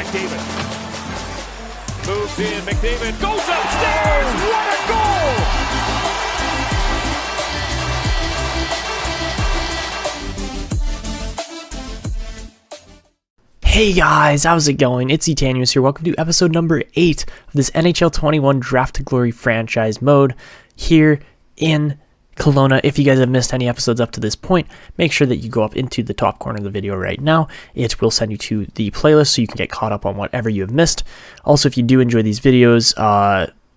McDavid. Moves in, McDavid goes upstairs! What a goal! Hey guys, how's it going? It's Etanyos here. Welcome to episode number 8 of this NHL 21 Draft to Glory franchise mode here in Kelowna. If you guys have missed any episodes up to this point, make sure that you go up into the top corner of the video right now. It will send you to the playlist so you can get caught up on whatever you have missed. Also, if you do enjoy these videos,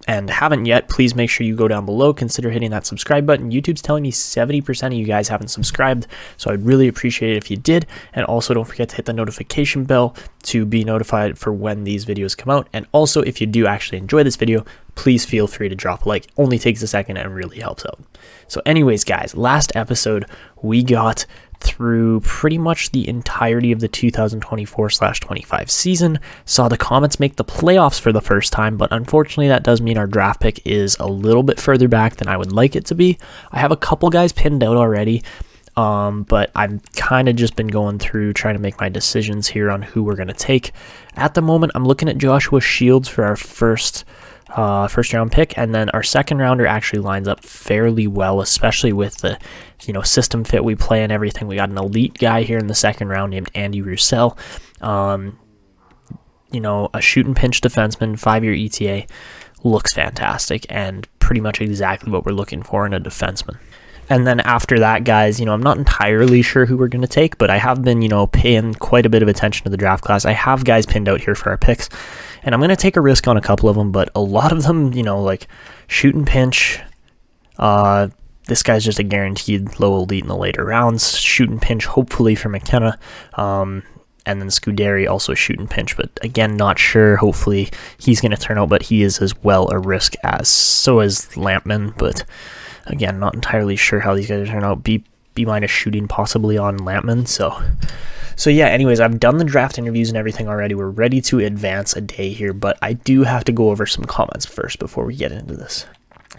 and haven't yet, please make sure you go down below, consider hitting that subscribe button. YouTube's telling me 70% of you guys haven't subscribed, so I'd really appreciate it if you did. And also don't forget to hit the notification bell to be notified for when these videos come out. And also, if you do actually enjoy this video, please feel free to drop a like. Only takes a second and really helps out. So anyways, guys, last episode we got through pretty much the entirety of the 2024/25 season, saw the Comets make the playoffs for the first time, but unfortunately that does mean our draft pick is a little bit further back than I would like it to be. I have a couple guys pinned out already, but I've kind of just been going through trying to make my decisions here on who we're going to take. At the moment, I'm looking at Joshua Shields for our first round pick, and then our second rounder actually lines up fairly well, especially with the system fit we play and everything. We got an elite guy here in the second round named Andy Roussel, a shoot and pinch defenseman, 5-year ETA, looks fantastic and pretty much exactly what we're looking for in a defenseman. And then after that, guys, I'm not entirely sure who we're going to take, but I have been, paying quite a bit of attention to the draft class. I have guys pinned out here for our picks, and I'm going to take a risk on a couple of them, but a lot of them, like shoot and pinch. This guy's just a guaranteed low elite in the later rounds. Shoot and pinch, hopefully, for McKenna. And then Scuderi, also shoot and pinch, but again, not sure. Hopefully, he's going to turn out, but he is as well a risk as so is Lampman, but again, not entirely sure how these guys turn out. B minus shooting possibly on Lampman. So yeah, anyways, I've done the draft interviews and everything already. We're ready to advance a day here, but I do have to go over some comments first before we get into this.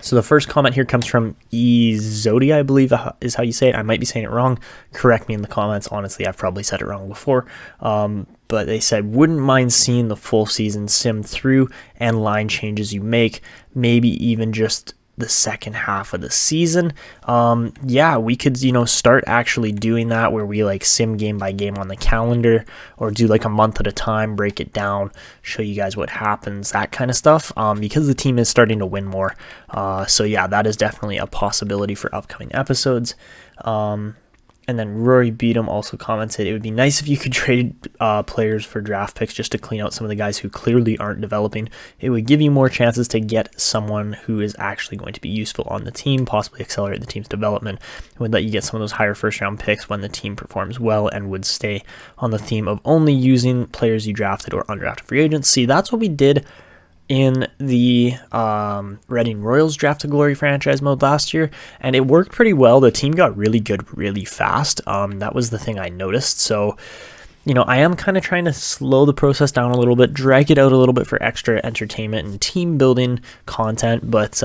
So the first comment here comes from Ezodi, I believe is how you say it. I might be saying it wrong. Correct me in the comments. Honestly, I've probably said it wrong before. But they said, wouldn't mind seeing the full season sim through and line changes you make, maybe even just the second half of the season. Yeah, we could start actually doing that, where we sim game by game on the calendar, or do a month at a time, break it down, show you guys what happens, that kind of stuff, because the team is starting to win more. So yeah, that is definitely a possibility for upcoming episodes. And then Rory Beadham also commented, it would be nice if you could trade players for draft picks just to clean out some of the guys who clearly aren't developing. It would give you more chances to get someone who is actually going to be useful on the team, possibly accelerate the team's development. It would let you get some of those higher first round picks when the team performs well, and would stay on the theme of only using players you drafted or undrafted free agents. See, that's what we did in the Reading Royals Draft to Glory franchise mode last year, and it worked pretty well. The team got really good really fast. That was the thing I noticed. So, I am kind of trying to slow the process down a little bit, drag it out a little bit for extra entertainment and team building content, but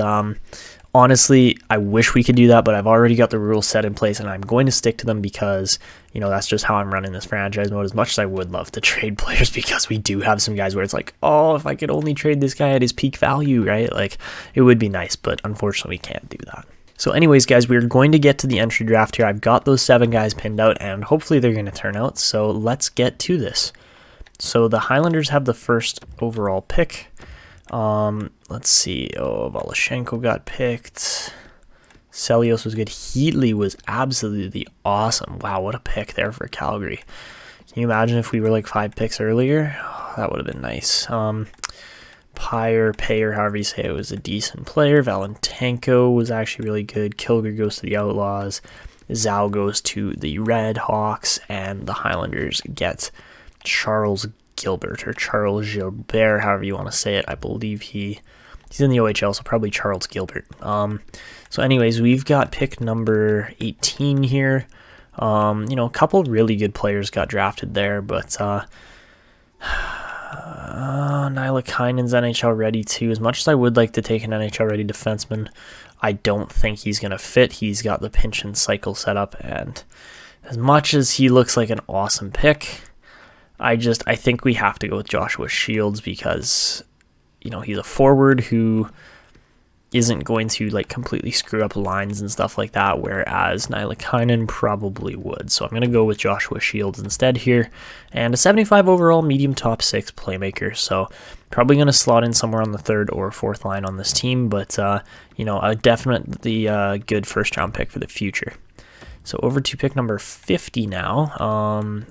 honestly, I wish we could do that, but I've already got the rules set in place, and I'm going to stick to them because, that's just how I'm running this franchise mode. As much as I would love to trade players, because we do have some guys where it's if I could only trade this guy at his peak value, right? It would be nice, but unfortunately we can't do that. So anyways, guys, we're going to get to the entry draft here. I've got those 7 guys pinned out, and hopefully they're going to turn out. So let's get to this. So the Highlanders have the first overall pick. Let's see. Voloshenko got picked. Celios was good. Heatley was absolutely awesome. Wow, what a pick there for Calgary. Can you imagine if we were 5 picks earlier? Oh, that would have been nice. Payer, however you say it, was a decent player. Valentenko was actually really good. Kilger goes to the Outlaws. Zhao goes to the Red Hawks, and the Highlanders get Charles Gilbert, however you want to say it. I believe he's in the OHL, so probably Charles Gilbert. So anyways, we've got pick number 18 here. A couple really good players got drafted there, but Nylakinen's NHL ready too. As much as I would like to take an NHL ready defenseman, I don't think he's going to fit. He's got the pinch and cycle set up, and as much as he looks like an awesome pick, I think we have to go with Joshua Shields because, he's a forward who isn't going to like completely screw up lines and stuff like that, whereas Nylakainen probably would. So I'm going to go with Joshua Shields instead here, and a 75 overall medium top 6 playmaker. So probably going to slot in somewhere on the 3rd or 4th line on this team, but a definitely good first round pick for the future. So over to pick number 50 now.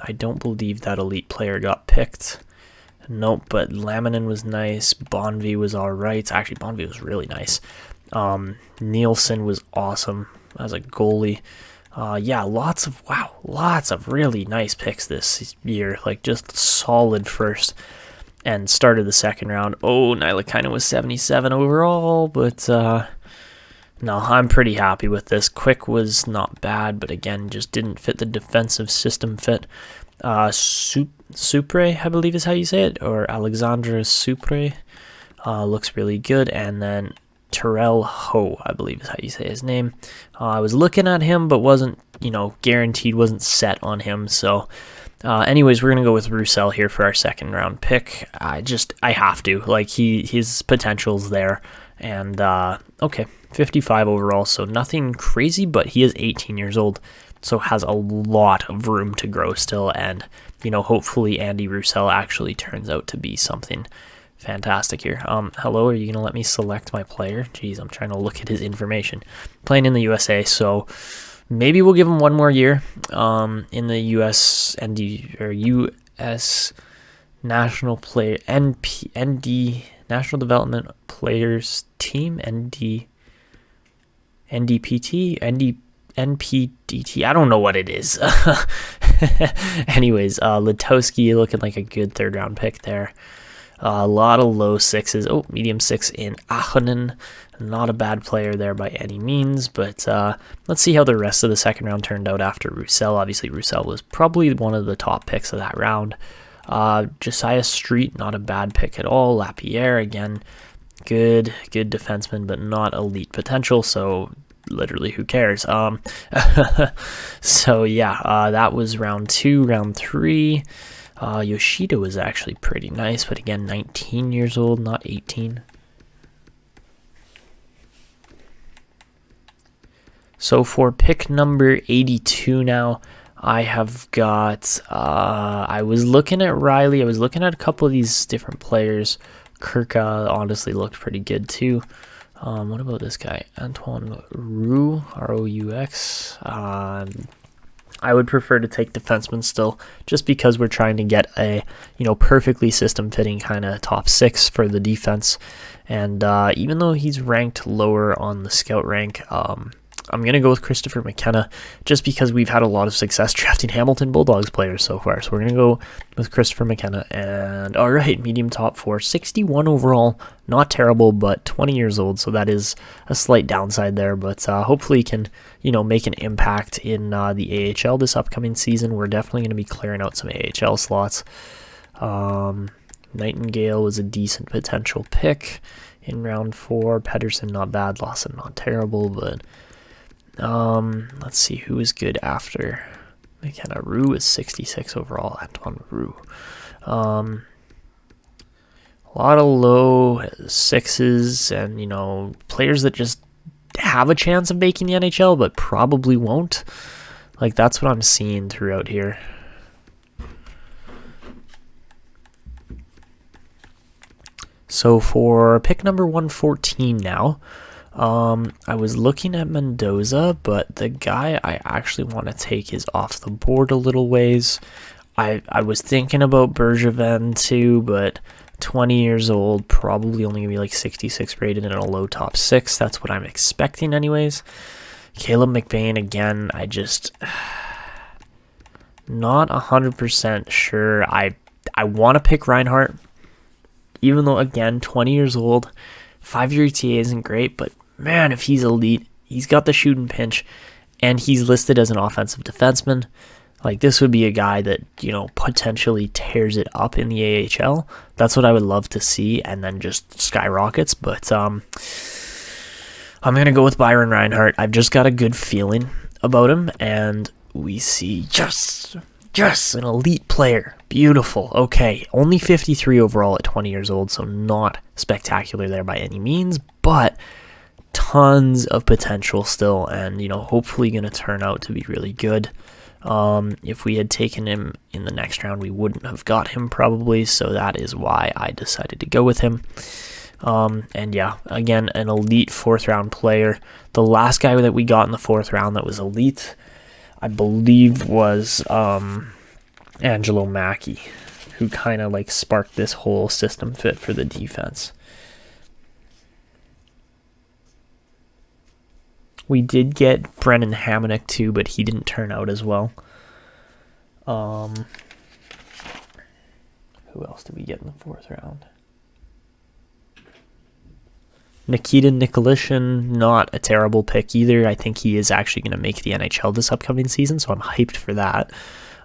I don't believe that elite player got picked. Nope, but Laminen was nice. Bonvie was all right. Actually, Bonvie was really nice. Nielsen was awesome as a goalie. Lots of really nice picks this year. Like, just solid first and started the second round. Oh, Nylakainen was 77 overall, but no, I'm pretty happy with this. Quick was not bad, but again, just didn't fit the defensive system fit. Supre, I believe is how you say it, or Alexandre Supre, looks really good. And then Terrell Ho, I believe is how you say his name. I was looking at him, but wasn't, guaranteed, wasn't set on him. So, anyways, we're going to go with Roussel here for our second round pick. I have to. Like, his potential's there. And, okay, 55 overall, so nothing crazy, but he is 18 years old. So has a lot of room to grow still, and hopefully Andy Roussel actually turns out to be something fantastic here. Hello, are you gonna let me select my player? Jeez, I'm trying to look at his information. Playing in the USA, so maybe we'll give him one more year in the US US National Player ND National Development Players Team NPDT. I don't know what it is. Anyways, Letowski looking like a good 3rd round pick there. A lot of low 6s. Oh, medium 6 in Ahonen. Not a bad player there by any means, but let's see how the rest of the second round turned out after Roussel. Obviously, Roussel was probably one of the top picks of that round. Josiah Street, not a bad pick at all. Lapierre, again, good defenseman, but not elite potential, so literally who cares. So yeah, that was round 2. Round 3, Yoshida was actually pretty nice, but again, 19 years old, not 18. So for pick number 82 now, I have got, I was looking at Riley, I was looking at a couple of these different players. Kirka honestly looked pretty good too. What about this guy? Antoine Roux, R-O-U-X. I would prefer to take defenseman still, just because we're trying to get a, perfectly system-fitting kind of top 6 for the defense. And even though he's ranked lower on the scout rank, I'm going to go with Christopher McKenna, just because we've had a lot of success drafting Hamilton Bulldogs players so far. So we're going to go with Christopher McKenna. And all right, medium top 4, 61 overall. Not terrible, but 20 years old. So that is a slight downside there. But hopefully can, make an impact in the AHL this upcoming season. We're definitely going to be clearing out some AHL slots. Nightingale was a decent potential pick in round 4. Pedersen, not bad. Lawson, not terrible, but... let's see who is good after McKenna. Roux is 66 overall. Antoine Roux. A lot of low 6s and, players that just have a chance of making the NHL, but probably won't. Like, that's what I'm seeing throughout here. So for pick number 114 now, I was looking at Mendoza, but the guy I actually want to take is off the board a little ways. I was thinking about Bergevin too, but 20 years old, probably only going to be like 66 rated in a low top 6. That's what I'm expecting anyways. Caleb McBain, again, I just not 100% sure. I want to pick Reinhardt, even though, again, 20 years old, 5-year ETA isn't great, but man, if he's elite, he's got the shooting pinch, and he's listed as an offensive defenseman. Like, this would be a guy that, potentially tears it up in the AHL. That's what I would love to see, and then just skyrockets. But I'm going to go with Byron Reinhardt. I've just got a good feeling about him, and we see just Yes, an elite player. Beautiful. Okay, only 53 overall at 20 years old, so not spectacular there by any means, but tons of potential still, and hopefully going to turn out to be really good. If we had taken him in the next round, we wouldn't have got him probably, so that is why I decided to go with him. And yeah, again, an elite 4th round player. The last guy that we got in the 4th round that was elite, I believe, was Angelo Mackey, who kind of like sparked this whole system fit for the defense. We did get Brennan Hamonic too, but he didn't turn out as well. Who else did we get in the 4th round? Nikita Nicolishin, not a terrible pick either. I think he is actually going to make the NHL this upcoming season, so I'm hyped for that.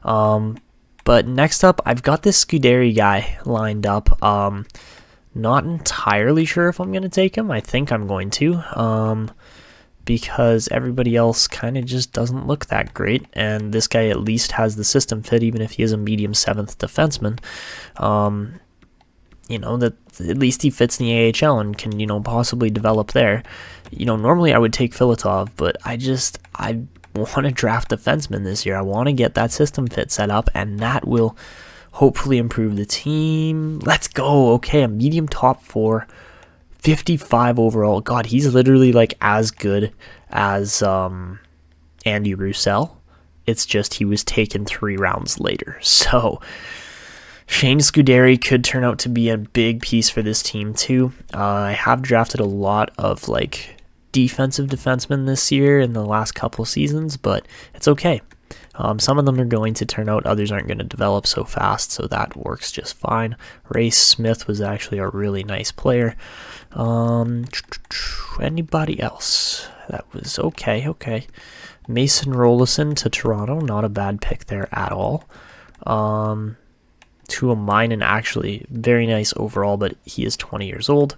But next up, I've got this Scuderi guy lined up. Not entirely sure if I'm going to take him. I think I'm going to, because everybody else kind of just doesn't look that great, and this guy at least has the system fit, even if he is a medium 7th defenseman. That at least he fits in the AHL and can, possibly develop there. Normally I would take Filatov, but I want to draft defenseman this year. I want to get that system fit set up, and that will hopefully improve the team. Let's go. Okay, a medium top 4, 55 overall. God, he's literally like as good as Andy Roussel. It's just he was taken 3 rounds later. So Shane Scuderi could turn out to be a big piece for this team too. I have drafted a lot of like defensive defensemen this year in the last couple seasons, but it's okay. Some of them are going to turn out, others aren't going to develop so fast, so that works just fine. Ray Smith was actually a really nice player. Anybody else? That was okay. Mason Rolison to Toronto, not a bad pick there at all. Tuomainen, actually very nice overall, but he is 20 years old.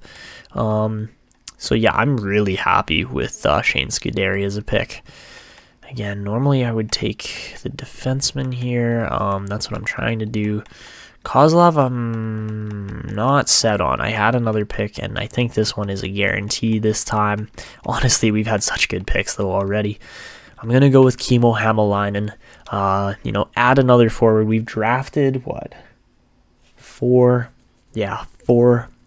So yeah, I'm really happy with Shane Scuderi as a pick. Again, normally I would take the defenseman here. That's what I'm trying to do. Kozlov, I'm not set on. I had another pick, and I think this one is a guarantee this time. Honestly, we've had such good picks though already. I'm going to go with Kimmo Hämäläinen. Add another forward. We've drafted, 4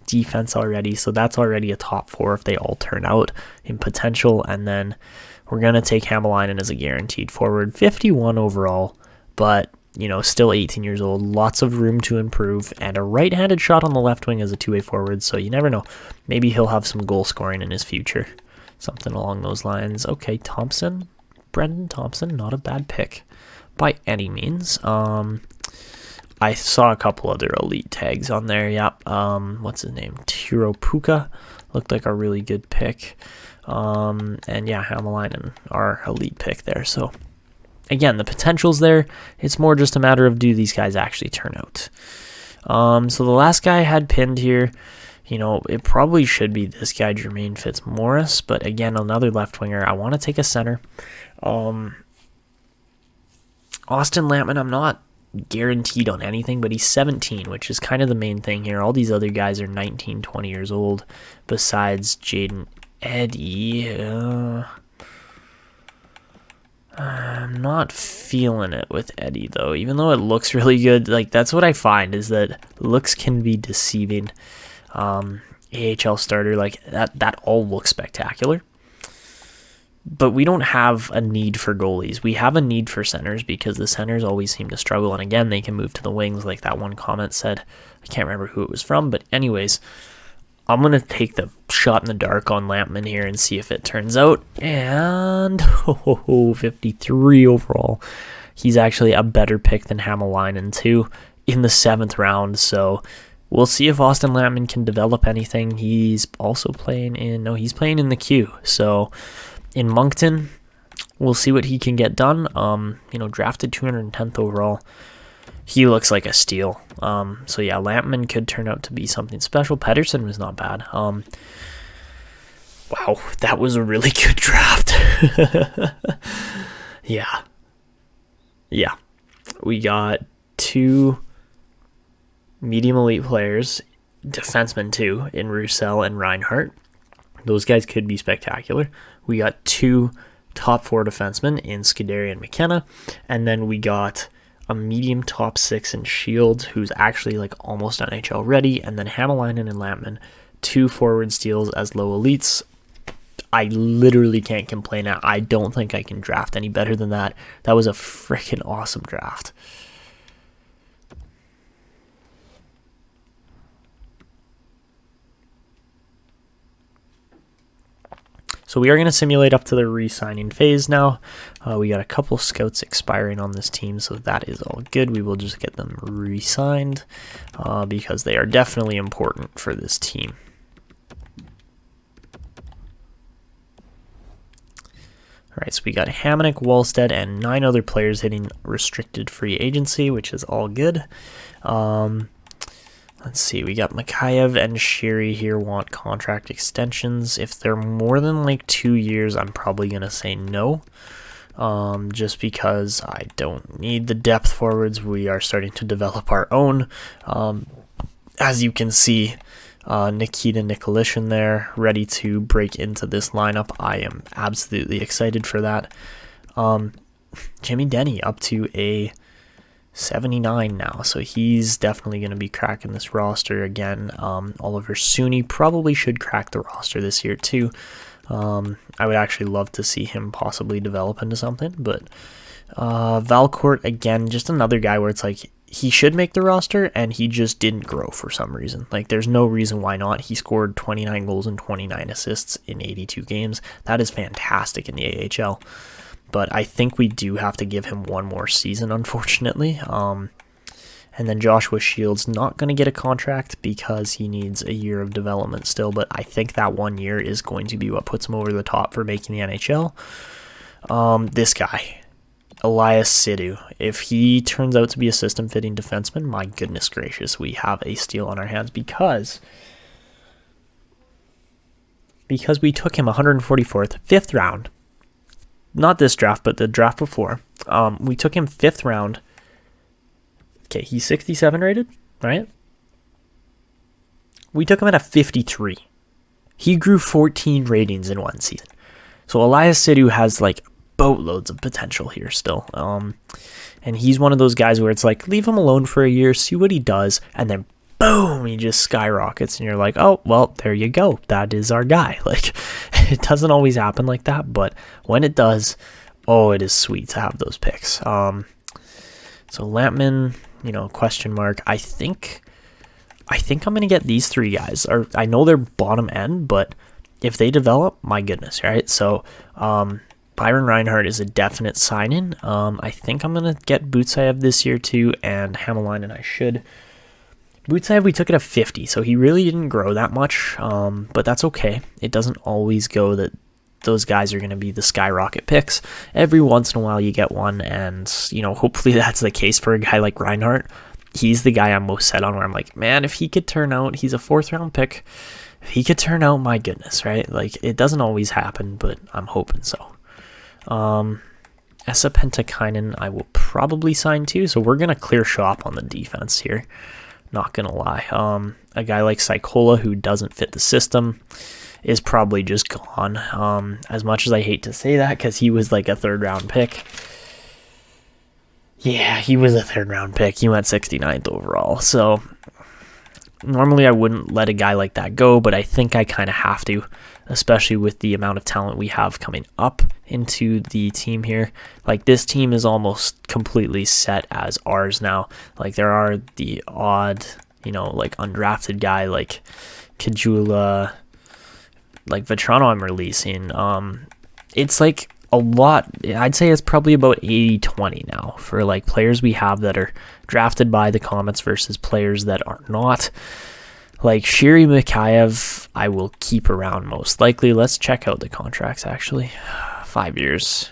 defense already, so that's already a top 4 if they all turn out in potential, and then we're going to take Hämäläinen as a guaranteed forward. 51 overall, but still 18 years old, lots of room to improve, and a right-handed shot on the left wing as a 2-way forward, so you never know. Maybe he'll have some goal scoring in his future, something along those lines. Okay, Brendan Thompson, not a bad pick by any means. I saw a couple other elite tags on there. Yep. What's his name? Tiro Puka looked like a really good pick. And yeah, Hämäläinen, our elite pick there. So again, the potential's there. It's more just a matter of do these guys actually turn out. So the last guy I had pinned here, it probably should be this guy, Jermaine Fitzmaurice. But again, another left winger. I want to take a center. Austin Lampman, I'm not guaranteed on anything, but he's 17, which is kind of the main thing here. All these other guys are 19, 20 years old besides Jaden Eddy. I'm not feeling it with Eddy though, even though it looks really good. Like, that's what I find, is that looks can be deceiving. AHL starter, like that all looks spectacular. But we don't have a need for goalies. We have a need for centers because the centers always seem to struggle. And again, they can move to the wings like that one comment said. I can't remember who it was from. But anyways, I'm going to take the shot in the dark on Lampman here and see if it turns out. And 53 overall. He's actually a better pick than Hämäläinen too in the 7th round. So we'll see if Austin Lampman can develop anything. He's also playing in the Q. So in Moncton, we'll see what he can get done. Drafted 210th overall. He looks like a steal. So yeah, Lampman could turn out to be something special. Pettersson was not bad. Wow, that was a really good draft. Yeah. We got 2 medium elite players, defensemen too, in Roussel and Reinhardt. Those guys could be spectacular. We got 2 top 4 defensemen in Scuderi and McKenna. And then we got a medium top 6 in Shields, who's actually like almost NHL ready. And then Hamalainen and Lampman, 2 forward steals as low elites. I literally can't complain. I don't think I can draft any better than that. That was a freaking awesome draft. So we are going to simulate up to the re-signing phase now. We got a couple scouts expiring on this team, so that is all good. We will just get them re-signed because they are definitely important for this team. All right, so we got Hamonic, Wallstead, and 9 other players hitting restricted free agency, which is all good. Let's see, we got Mikheyev and Sherry here want contract extensions. If they're more than like 2 years, I'm probably going to say no. Just because I don't need the depth forwards. We are starting to develop our own. As you can see, Nikita Nikolish there, ready to break into this lineup. I am absolutely excited for that. Jimmy Denny up to a 79 now, so he's definitely going to be cracking this roster again. Oliver Sooney probably should crack the roster this year too. I would actually love to see him possibly develop into something, but Valcourt, again, just another guy where it's like he should make the roster and he just didn't grow for some reason. Like there's no reason why not. He scored 29 goals and 29 assists in 82 games. That is fantastic in the AHL. But I think we do have to give him one more season, unfortunately. And then Joshua Shields not going to get a contract because he needs a year of development still. But I think that 1 year is going to be what puts him over the top for making the NHL. This guy, Elias Sidhu, if he turns out to be a system-fitting defenseman, my goodness gracious, we have a steal on our hands because we took him 144th, 5th round. Not this draft, but the draft before. We took him 5th round. Okay, he's 67 rated, right? We took him at a 53. He grew 14 ratings in 1 season. So Elias Sidhu has like boatloads of potential here still. And he's one of those guys where it's like, leave him alone for a year, see what he does, and then boom, he just skyrockets, and you're like, oh, well, there you go. That is our guy. Like, it doesn't always happen like that, but when it does, oh, it is sweet to have those picks. So Lampman, question mark. I think I'm going to get these 3 guys. Or I know they're bottom end, but if they develop, my goodness, right? So Byron Reinhardt is a definite sign-in. I think I'm going to get Butsayev this year too, and Hamalainen I should. Butsayev, we took it at 50, so he really didn't grow that much, but that's okay. It doesn't always go that those guys are going to be the skyrocket picks. Every once in a while you get one, and hopefully that's the case for a guy like Reinhardt. He's the guy I'm most set on, where I'm like, man, if he could turn out, he's a 4th round pick. If he could turn out, my goodness, right? Like, it doesn't always happen, but I'm hoping so. Esa Pentakainen, I will probably sign too, so we're going to clear shop on the defense here. Not gonna lie. A guy like Sykola, who doesn't fit the system, is probably just gone. As much as I hate to say that, because he was like a 3rd round pick. Yeah, he was a 3rd round pick. He went 69th overall. So normally I wouldn't let a guy like that go, but I think I kind of have to, especially with the amount of talent we have coming up into the team here. Like, this team is almost completely set as ours now. Like, there are the odd, like undrafted guy like Kajula, like Vetrano I'm releasing. It's like a lot. I'd say it's probably about 80-20 now for like players we have that are drafted by the Comets versus players that are not. Like Shiri Mikheyev, I will keep around most likely. Let's check out the contracts, actually. 5 years.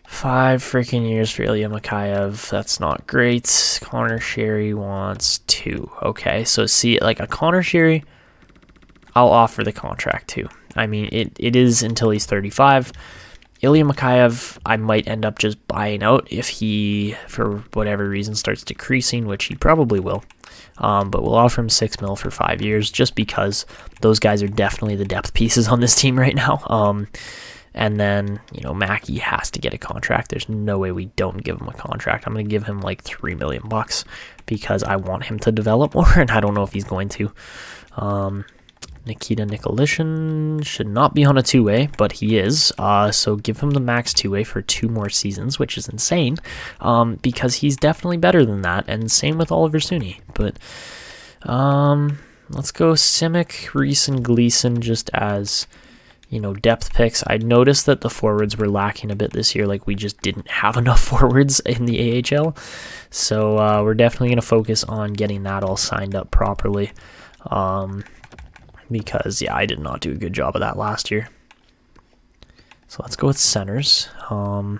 5 freaking years for Ilya Mikheyev. That's not great. Connor Sherry wants 2. Okay, so see, like a Connor Sherry, I'll offer the contract too. I mean, it is until he's 35. Ilya Mikheyev, I might end up just buying out if he, for whatever reason, starts decreasing, which he probably will. But we'll offer him $6 million for 5 years, just because those guys are definitely the depth pieces on this team right now. And then, Mackey has to get a contract. There's no way we don't give him a contract. I'm going to give him like $3 million because I want him to develop more, and I don't know if he's going to. Nikita Nikolishin should not be on a two-way, but he is. So give him the max two-way for 2 more seasons, which is insane, because he's definitely better than that. And same with Oliver Suni. But let's go Simic, Reese, and Gleason just as depth picks. I noticed that the forwards were lacking a bit this year. Like, we just didn't have enough forwards in the AHL. So we're definitely going to focus on getting that all signed up properly. Because, I did not do a good job of that last year. So let's go with centers. So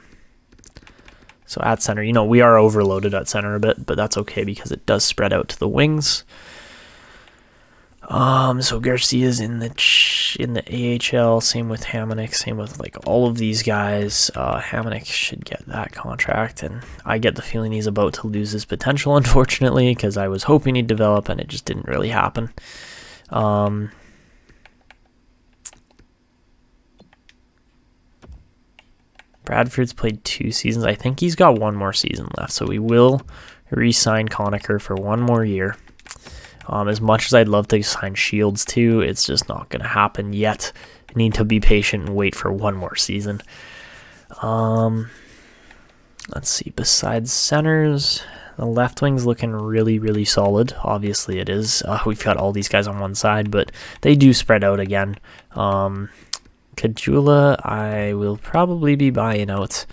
at center, we are overloaded at center a bit, but that's okay because it does spread out to the wings. So Garcia's in the AHL, same with Hamonic, same with all of these guys. Hamonic should get that contract, and I get the feeling he's about to lose his potential, unfortunately, because I was hoping he'd develop, and it just didn't really happen. Bradford's played 2 seasons. I think he's got 1 more season left, so we will re-sign Conacher for 1 more year. As much as I'd love to sign Shields too, it's just not going to happen yet. I need to be patient and wait for 1 more season. Let's see, besides centers, the left wing's looking really, really solid. Obviously it is. We've got all these guys on one side, but they do spread out again. Kajula, I will probably be buying out,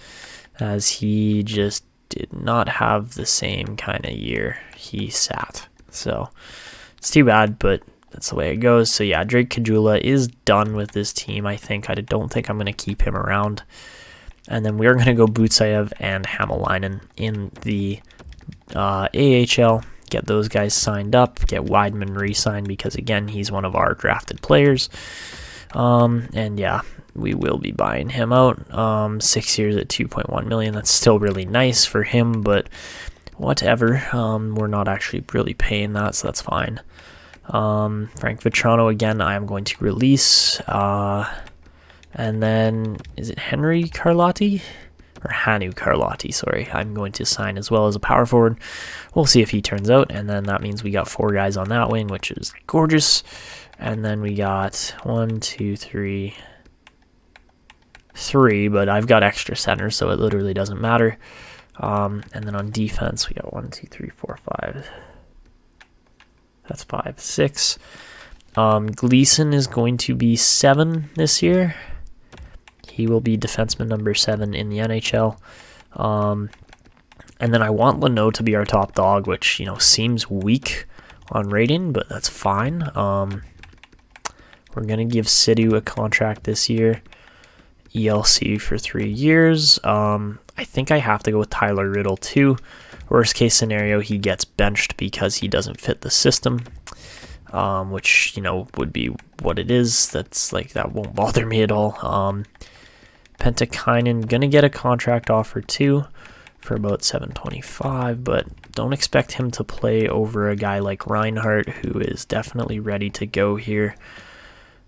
as he just did not have the same kind of year he sat. So it's too bad, but that's the way it goes. So yeah, Drake Kajula is done with this team, I think. I don't think I'm going to keep him around. And then we're going to go Butsayev and Hamalainen in the AHL. Get those guys signed up. Get Weidman re-signed because, again, he's one of our drafted players. And yeah, we will be buying him out. 6 years at $2.1 million. That's still really nice for him, but whatever. We're not actually really paying that, so that's fine. Frank Vetrano, again, I am going to release. And then, is it Henry Carlotti? Or Hanu Carlotti, sorry. I'm going to sign as well as a power forward. We'll see if he turns out, and then that means we got 4 guys on that wing, which is gorgeous. And then we got 1, 2, 3, but I've got extra centers, so it literally doesn't matter. And then on defense, we got 1, 2, 3, 4, 5. That's 5, 6. Gleason is going to be 7 this year. He will be defenseman number 7 in the NHL. And then I want Leno to be our top dog, which, seems weak on rating, but that's fine. We're going to give Sidhu a contract this year. ELC for 3 years. I think I have to go with Tyler Riddle too. Worst case scenario, he gets benched because he doesn't fit the system, which, would be what it is. That won't bother me at all. Pentakainen going to get a contract offer too for about $725, but don't expect him to play over a guy like Reinhardt, who is definitely ready to go here.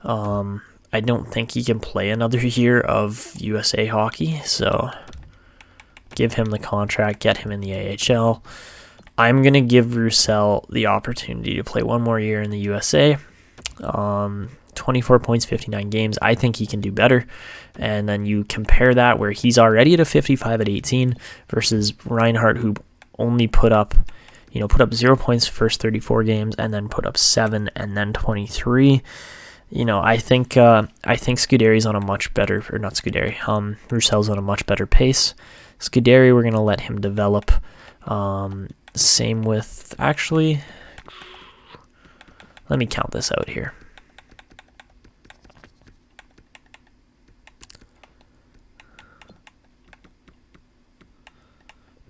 I don't think he can play another year of USA hockey, so give him the contract, get him in the AHL. I'm going to give Roussel the opportunity to play 1 more year in the USA. 24 points, 59 games. I think he can do better. And then you compare that where he's already at a 55 at 18 versus Reinhardt, who only put up 0 points first 34 games and then put up 7 and then 23. I think Scuderi's on a much better, or not Scuderi, Roussel's on a much better pace. Scuderi, we're going to let him develop. Same with, actually, let me count this out here.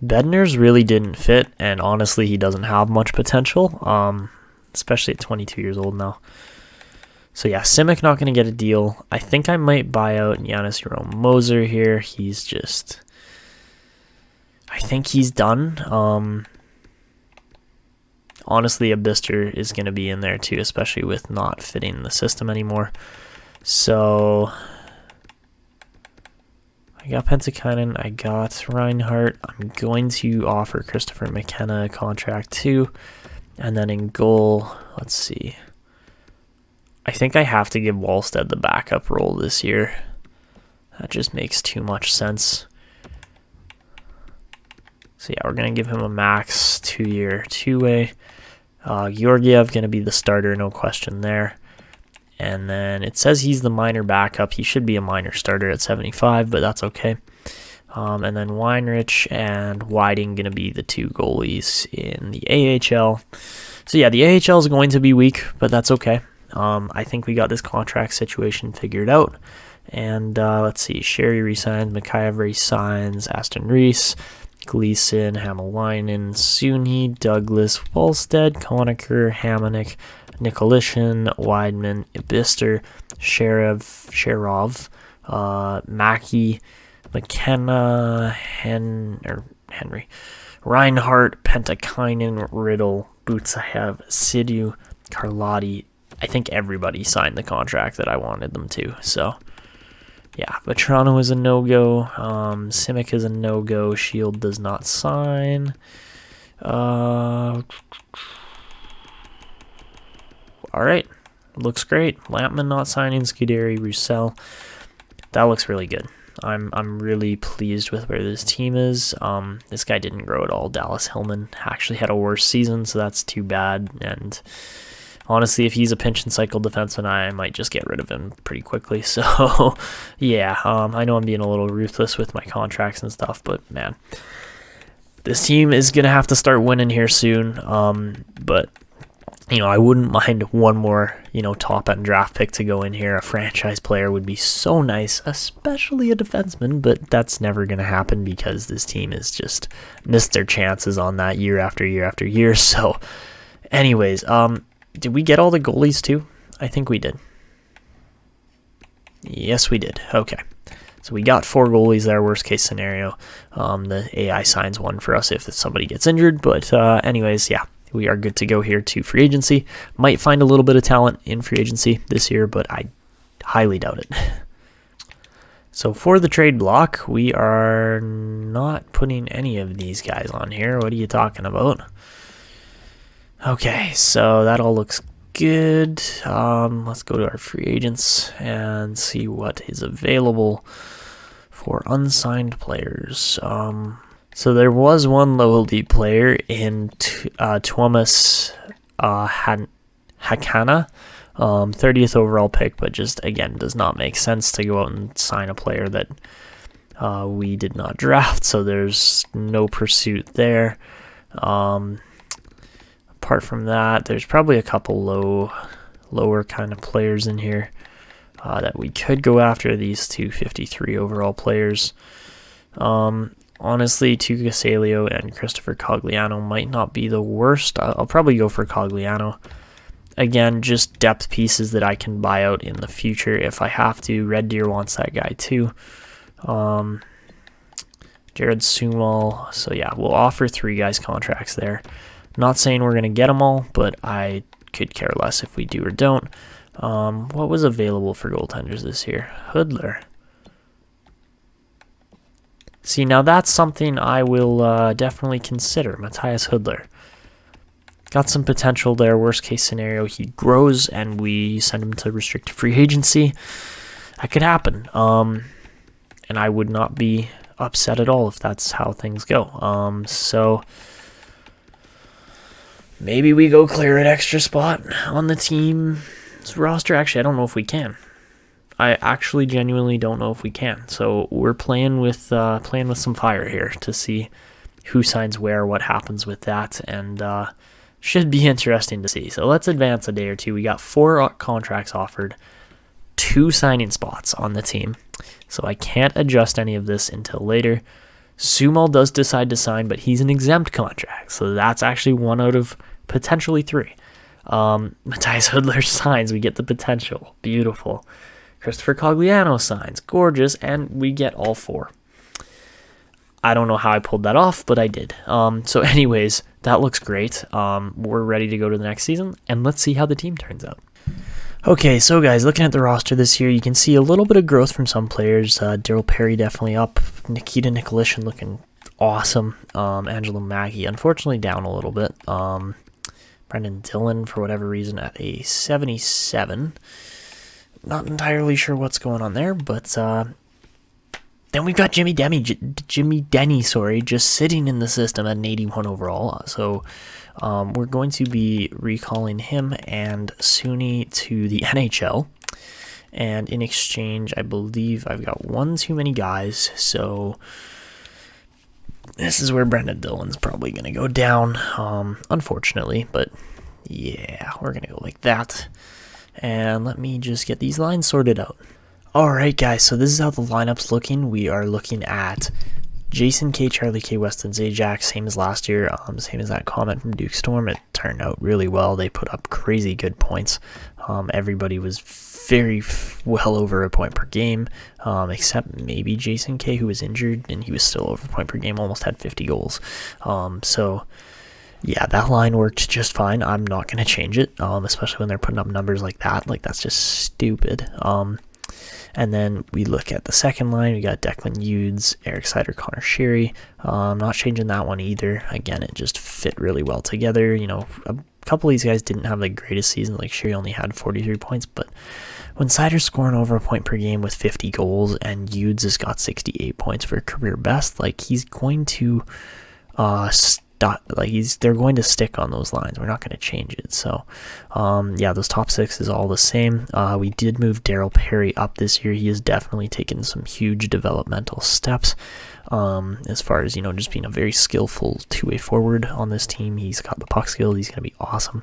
Bednar's really didn't fit, and honestly, he doesn't have much potential, especially at 22 years old now. So yeah, Simic not going to get a deal. I think I might buy out Giannis Moser here. He's just... I think he's done. Honestly, a Bister is going to be in there too, especially with not fitting the system anymore. So I got Pentakainen, I got Reinhardt. I'm going to offer Christopher McKenna a contract too. And then in goal, let's see. I think I have to give Wallstead the backup role this year. That just makes too much sense. So yeah, we're going to give him a max 2-year two-way. Georgiev going to be the starter, no question there. And then it says he's the minor backup. He should be a minor starter at 75, but that's okay. And then Weinrich and Whiting going to be the 2 goalies in the AHL. So yeah, the AHL is going to be weak, but that's okay. I think we got this contract situation figured out. And let's see, Sherry resigns, Mikhaev resigns, Aston Reese, Gleason, Hamalainen, Suni, Douglas, Wallstead, Conacher, Hamonic, Nikolishin, Weidman, Ibister, Sherov, Mackey, McKenna, Henry, Reinhardt, Pentakainen, Riddle, Butsahev, Sidiou, Carlotti. I think everybody signed the contract that I wanted them to, so... Yeah, but Toronto is a no-go. Simic is a no-go. Shield does not sign. All right, looks great. Lampman not signing. Scuderi, Roussel. That looks really good. I'm really pleased with where this team is. This guy didn't grow at all. Dallas Hillman actually had a worse season, so that's too bad. And honestly, if he's a pinch and cycle defenseman, I might just get rid of him pretty quickly. So, yeah, I know I'm being a little ruthless with my contracts and stuff, but man, this team is going to have to start winning here soon. But, you know, I wouldn't mind one more, top-end draft pick to go in here. A franchise player would be so nice, especially a defenseman, but that's never going to happen because this team has just missed their chances on that year after year after year. So, anyways, did we get all the goalies too? I think we did. Yes, we did. Okay. So we got 4 goalies there, worst case scenario. The AI signs one for us if somebody gets injured. But anyways, yeah, we are good to go here to free agency. Might find a little bit of talent in free agency this year, but I highly doubt it. So for the trade block, we are not putting any of these guys on here. What are you talking about? Okay, so that all looks good. Let's go to our free agents and see what is available for unsigned players. So there was one loyalty player in Tuomas Hakana, 30th overall pick, but just, again, does not make sense to go out and sign a player that we did not draft, so there's no pursuit there. Apart from that, there's probably a couple lower kind of players in here that we could go after. These 253 overall players. Honestly, Tuukka Salio and Christopher Cogliano might not be the worst. I'll probably go for Cogliano. Again, just depth pieces that I can buy out in the future if I have to. Red Deer wants that guy too. Jared Sumal. So yeah, we'll offer 3 guys contracts there. Not saying we're going to get them all, but I could care less if we do or don't. What was available for goaltenders this year? Hudler. See, now that's something I will definitely consider. Matthias Hudler. Got some potential there. Worst case scenario, he grows and we send him to restricted free agency. That could happen. And I would not be upset at all if that's how things go. So... maybe we go clear an extra spot on the team's roster. Actually, I don't know if we can. I actually genuinely don't know if we can. So we're playing with some fire here to see who signs where, what happens with that, and should be interesting to see. So let's advance a day or two. We got 4 contracts offered, 2 signing spots on the team. So I can't adjust any of this until later. Sumal does decide to sign, but he's an exempt contract. So that's actually 1 out of potentially 3. Matthias Hoodler signs. We get the potential. Beautiful. Christopher Cogliano signs. Gorgeous. And we get all 4. I don't know how I pulled that off, but I did. So anyways, that looks great. We're ready to go to the next season, and let's see how the team turns out. Okay, so guys, looking at the roster this year, you can see a little bit of growth from some players. Daryl Perry definitely up. Nikita Nicolishin looking awesome. Angelo Maggie, unfortunately, down a little bit. Brendan Dillon, for whatever reason, at a 77. Not entirely sure what's going on there, but then we've got Jimmy Denny, just sitting in the system at an 81 overall. So we're going to be recalling him and Suni to the NHL. And in exchange, I believe I've got one too many guys. So this is where Brendan Dillon's probably going to go down, unfortunately. But yeah, we're going to go like that. And let me just get these lines sorted out. Alright guys, so this is how the lineup's looking. We are looking at Jason K, Charlie K, Weston Zajac, same as last year, same as that comment from Duke Storm. It turned out really well. They put up crazy good points. Everybody was very well over a point per game, except maybe Jason K, who was injured, and he was still over a point per game, almost had 50 goals. So yeah, that line worked just fine. I'm not going to change it, especially when they're putting up numbers like that. Like, that's just stupid. And then we look at the second line. We got Declan Hughes, Eric Sider, Connor Sheary. Not changing that one either. Again, it just fit really well together. You know, a couple of these guys didn't have the greatest season. Like, Sheary only had 43 points, but when Sider's scoring over a point per game with 50 goals and Hughes has got 68 points for a career best, like, he's going to they're going to stick on those lines. We're not going to change it. So yeah, those top 6 is all the same. We did move Daryl Perry up this year. He has definitely taken some huge developmental steps as far as, you know, just being a very skillful two-way forward on this team. He's got the puck skill. He's going to be awesome.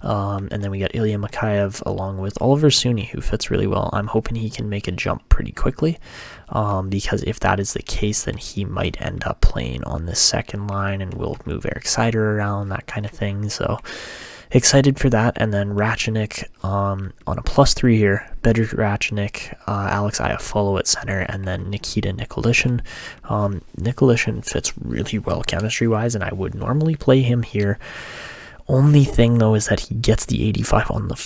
And then we got Ilya Mikheyev along with Oliver Suni, who fits really well. I'm hoping he can make a jump pretty quickly, because if that is the case, then he might end up playing on this second line, and we'll move Eric Sider around, that kind of thing. So excited for that. And then Ratchenik on a +3 here. Bedrick Ratchenik, Alex Iafallo at center, and then Nikita Nicolishin. Nicolishin fits really well chemistry-wise, and I would normally play him here. Only thing, though, is that he gets the 85 on the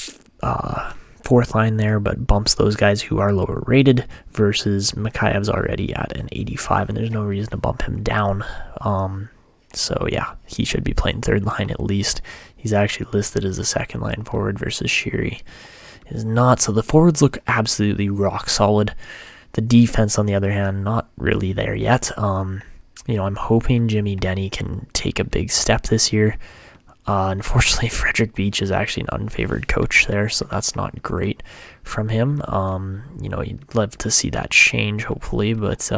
fourth line there, but bumps those guys who are lower rated, versus Mikheyev's already at an 85, and there's no reason to bump him down. So yeah, he should be playing third line at least. He's actually listed as a second line forward versus Sheary is not. So the forwards look absolutely rock solid. The defense, on the other hand, not really there yet. You know, I'm hoping Jimmy Denny can take a big step this year. Unfortunately, Frederick Beach is actually an unfavored coach there, so that's not great from him. You know, you'd love to see that change, hopefully, but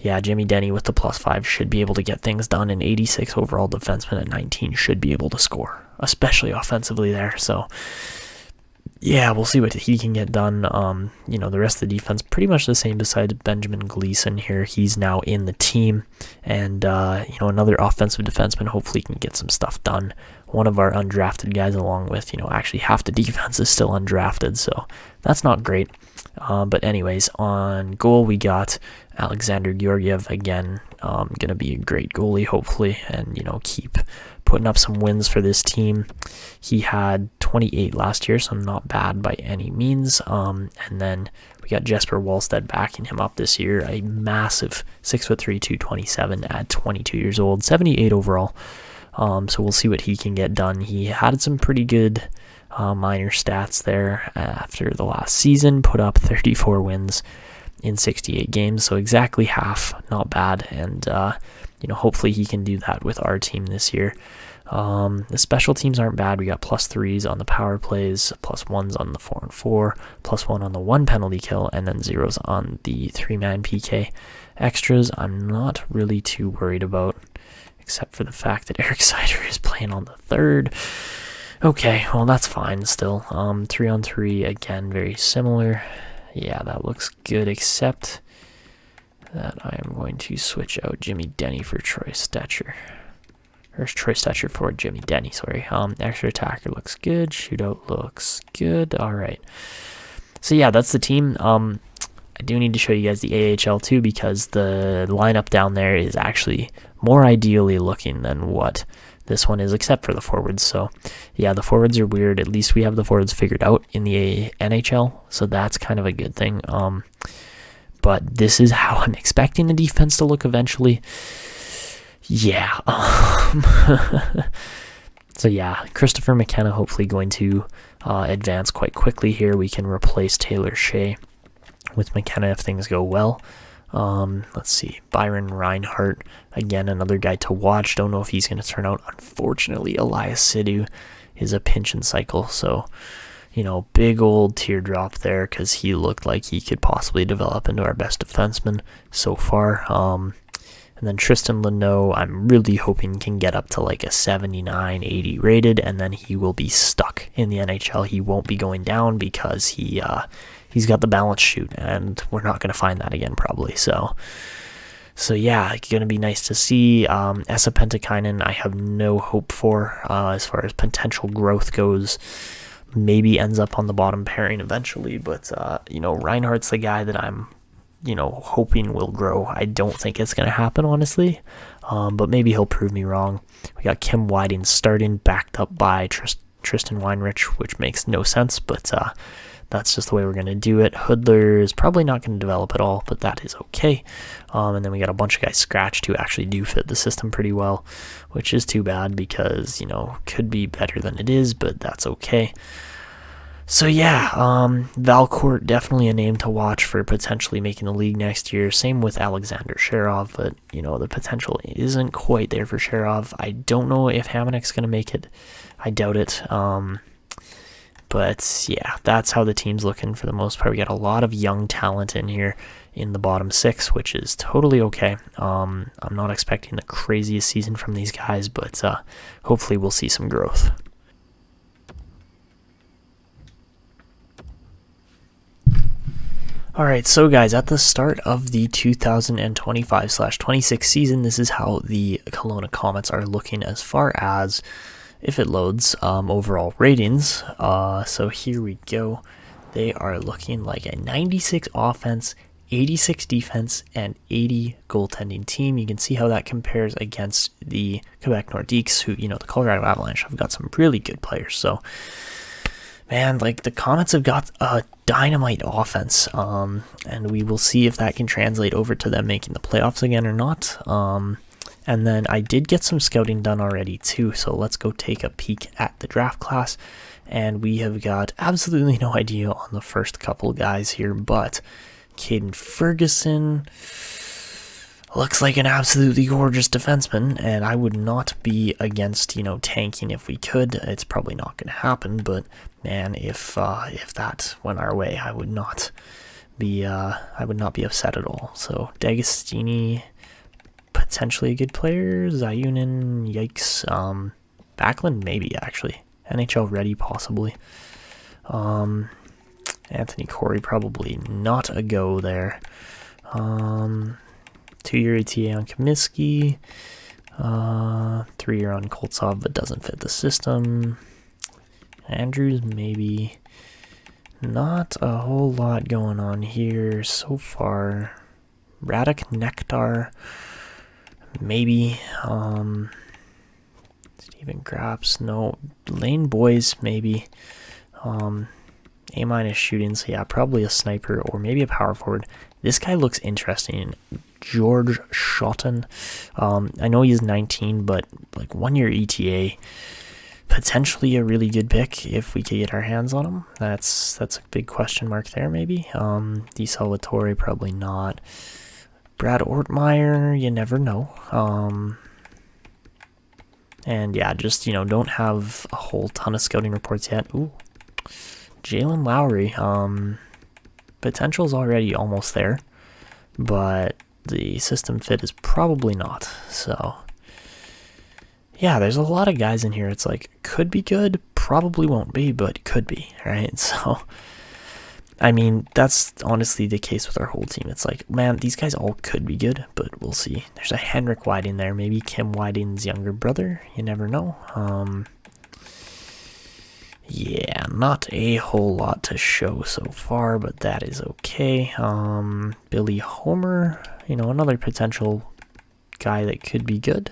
yeah, Jimmy Denny with the +5 should be able to get things done. An 86 overall defenseman at 19 should be able to score, especially offensively there. So yeah, we'll see what he can get done. You know, the rest of the defense pretty much the same besides Benjamin Gleason here. He's now in the team, and you know, another offensive defenseman hopefully can get some stuff done. One of our undrafted guys, along with, you know, actually half the defense is still undrafted, so that's not great. But anyways, on goal we got Alexander Georgiev again. Gonna be a great goalie hopefully, and, you know, keep putting up some wins for this team. He had 28 last year, so not bad by any means. And then we got Jesper Wallstead backing him up this year, a massive 6'3", 227 at 22 years old, 78 overall. So we'll see what he can get done. He had some pretty good minor stats there after the last season, put up 34 wins in 68 games, so exactly half, not bad. And you know, hopefully he can do that with our team this year. The special teams aren't bad. We got +3s on the power plays, +1s on the 4-on-4, +1 on the 1 penalty kill, and then 0s on the 3-man PK. Extras I'm not really too worried about, except for the fact that Eric Sider is playing on the 3rd. Okay, well, that's fine still. 3-on-3, again, very similar. Yeah, that looks good, except that I am going to switch out Jimmy Denny for Troy Stetcher. There's Troy Stetcher for Jimmy Denny, sorry. Extra attacker looks good. Shootout looks good. All right. So yeah, that's the team. I do need to show you guys the AHL too, because the lineup down there is actually more ideally looking than what this one is, except for the forwards. So yeah, the forwards are weird. At least we have the forwards figured out in the NHL, so that's kind of a good thing. But this is how I'm expecting the defense to look eventually. Yeah. So yeah, Christopher McKenna hopefully going to advance quite quickly here. We can replace Taylor Shea with McKenna if things go well. Let's see, Byron Reinhart, again, another guy to watch. Don't know if he's going to turn out. Unfortunately, Elias Sidhu is a pinch and cycle, so, you know, big old teardrop there, because he looked like he could possibly develop into our best defenseman so far. And then Tristan Leno, I'm really hoping can get up to like a 79, 80 rated, and then he will be stuck in the NHL. He won't be going down because he's got the balance shoot, and we're not going to find that again probably. So yeah, it's going to be nice to see. Esa Pentikainen, I have no hope for as far as potential growth goes. Maybe ends up on the bottom pairing eventually, but you know, Reinhardt's the guy that I'm, you know, hoping will grow. I don't think it's going to happen, honestly, but maybe he'll prove me wrong. We got Kim Whiting starting, backed up by Tristan Weinrich, which makes no sense, but that's just the way we're going to do it. Hoodler is probably not going to develop at all, but that is okay. And then we got a bunch of guys scratched who actually do fit the system pretty well, which is too bad because, you know, could be better than it is, but that's okay. So yeah, Valcourt, definitely a name to watch for potentially making the league next year. Same with Alexander Sherov, but, you know, the potential isn't quite there for Sherov. I don't know if Hamanek's going to make it. I doubt it. But yeah, that's how the team's looking for the most part. We got a lot of young talent in here in the bottom six, which is totally okay. I'm not expecting the craziest season from these guys, but hopefully we'll see some growth. Alright, so guys, at the start of the 2025/26 season, this is how the Kelowna Comets are looking as far as, if it loads, overall ratings. So here we go. They are looking like a 96 offense, 86 defense, and 80 goaltending team. You can see how that compares against the Quebec Nordiques, who, you know, the Colorado Avalanche have got some really good players. So, man, like, the Comets have got a dynamite offense, and we will see if that can translate over to them making the playoffs again or not. And then I did get some scouting done already too, so let's go take a peek at the draft class. And we have got absolutely no idea on the first couple guys here, but Caden Ferguson looks like an absolutely gorgeous defenseman, and I would not be against, you know, tanking if we could. It's probably not going to happen, but man, if that went our way, I would not be upset at all. So D'Agostini, potentially a good player. Zayunin, yikes. Backlund, maybe, actually. NHL ready, possibly. Anthony Corey, probably not a go there. 2-year ETA on Comiskey. 3-year on Koltsov, but doesn't fit the system. Andrews, maybe. Not a whole lot going on here so far. Radek Nektar, maybe. Steven Graps, no. Lane Boys, maybe. A- shooting, so yeah, probably a sniper or maybe a power forward. This guy looks interesting. George Schotten. I know he's 19, but like 1-year ETA. Potentially a really good pick if we could get our hands on him. That's a big question mark there, maybe. Di Salvatore, probably not. Brad Ortmeyer, you never know. And yeah, just, you know, don't have a whole ton of scouting reports yet. Ooh. Jalen Lowry, potential's already almost there, but the system fit is probably not. So yeah, there's a lot of guys in here. It's like, could be good, probably won't be, but could be, right? So I mean, that's honestly the case with our whole team. It's like, man, these guys all could be good, but we'll see. There's a Henrik Whiting there, maybe Kim Whiting's younger brother. You never know. Yeah, not a whole lot to show so far, but that is okay. Billy Homer, another potential guy that could be good.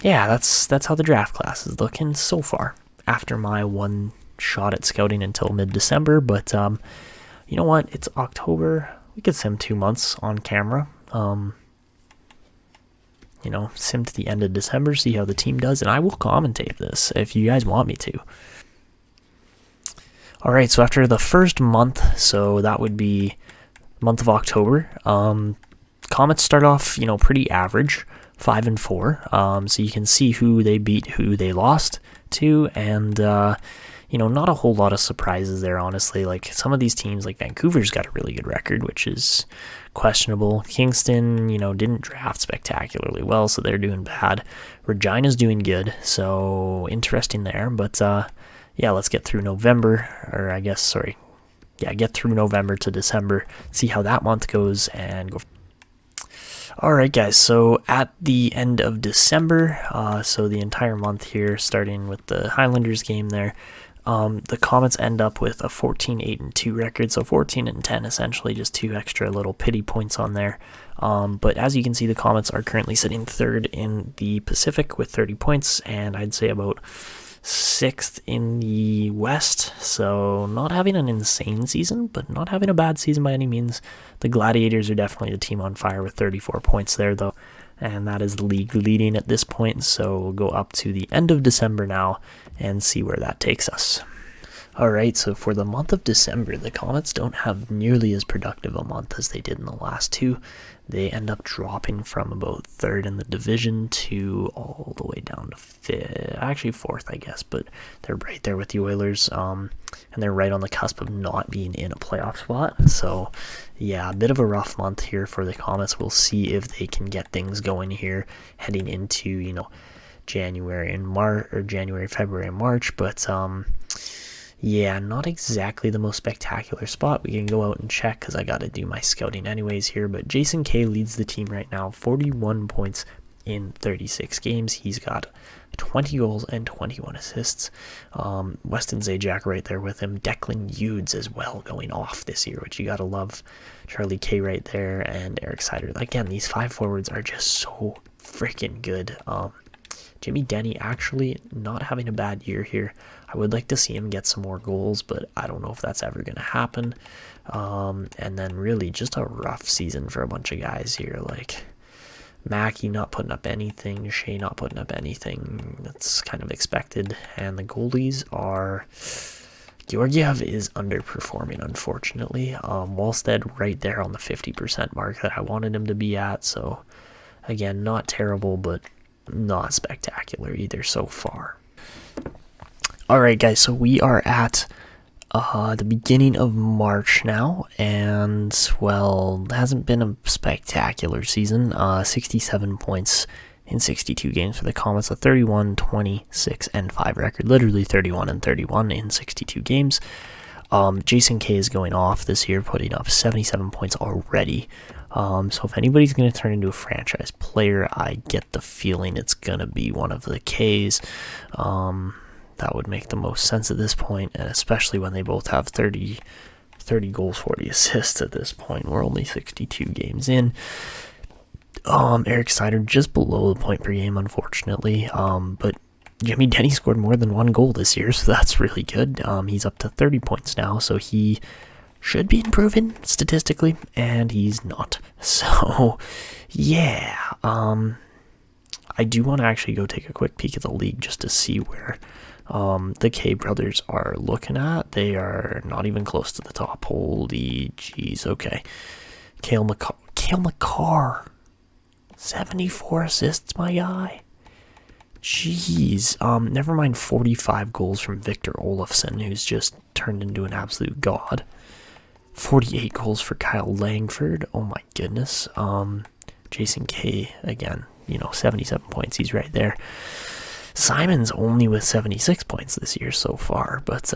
Yeah, that's how the draft class is looking so far after my one shot at scouting until mid-December. But you know what? It's October. We could sim 2 months on camera. Sim to the end of December, see how the team does, and I will commentate this if you guys want me to. All right, so after the first month, so that would be month of October, Comets start off, pretty average, 5-4. So you can see who they beat, who they lost to, and not a whole lot of surprises there, honestly. Like some of these teams, like Vancouver's got a really good record, which is questionable. Kingston, didn't draft spectacularly well, so they're doing bad. Regina's doing good, so interesting there. But yeah, let's get through November, get through November to December, see how that month goes, and go. All right, guys, so at the end of December, so the entire month here, starting with the Highlanders game there, the Comets end up with a 14-8-2 record, so 14-10 essentially, just 2 extra little pity points on there. But as you can see, the Comets are currently sitting 3rd in the Pacific with 30 points, and I'd say about 6th in the West, so not having an insane season, but not having a bad season by any means. The Gladiators are definitely the team on fire with 34 points there, though, and that is league leading at this point, so we'll go up to the end of December now and see where that takes us. Alright, so for the month of December, the Comets don't have nearly as productive a month as they did in the last 2. They end up dropping from about 3rd in the division to all the way down to 5th, actually 4th, I guess, but they're right there with the Oilers, and they're right on the cusp of not being in a playoff spot. So yeah, a bit of a rough month here for the Comets. We'll see if they can get things going here heading into, January, February, and March, but yeah, not exactly the most spectacular spot. We can go out and check because I got to do my scouting anyways here. But Jason Kay leads the team right now, 41 points in 36 games. He's got 20 goals and 21 assists. Weston Zajac right there with him. Declan Hughes as well going off this year, which you got to love. Charlie Kay right there and Eric Sider. Again, these 5 forwards are just so freaking good. Jimmy Denny actually not having a bad year here. I would like to see him get some more goals, but I don't know if that's ever going to happen. And then really just a rough season for a bunch of guys here, like Mackey not putting up anything, Shea not putting up anything. That's kind of expected. And the goalies are... Georgiev is underperforming, unfortunately. Wallstead right there on the 50% mark that I wanted him to be at. So, again, not terrible, but not spectacular either so far. Alright guys, so we are at the beginning of March now, and well, it hasn't been a spectacular season. 67 points in 62 games for the Comets, a 31, 26, and 5 record, literally 31 and 31 in 62 games. Jason Kay is going off this year, putting up 77 points already. So if anybody's going to turn into a franchise player, I get the feeling it's going to be one of the Ks. That would make the most sense at this point, and especially when they both have 30 goals, 40 assists at this point. We're only 62 games in. Eric Sider just below the point per game, unfortunately. But Jimmy Denny scored more than 1 goal this year, so that's really good. He's up to 30 points now, so he should be improving statistically, and he's not. So, yeah. I do want to actually go take a quick peek at the league just to see where the K brothers are looking at. They are not even close to the top. Holy jeez. Okay. Cale Makar. 74 assists, my guy. Jeez. Never mind 45 goals from Victor Olofsson, who's just turned into an absolute god. 48 goals for Kyle Langford. Oh my goodness. Jason Kay, again, 77 points. He's right there. Simon's only with 76 points this year so far, but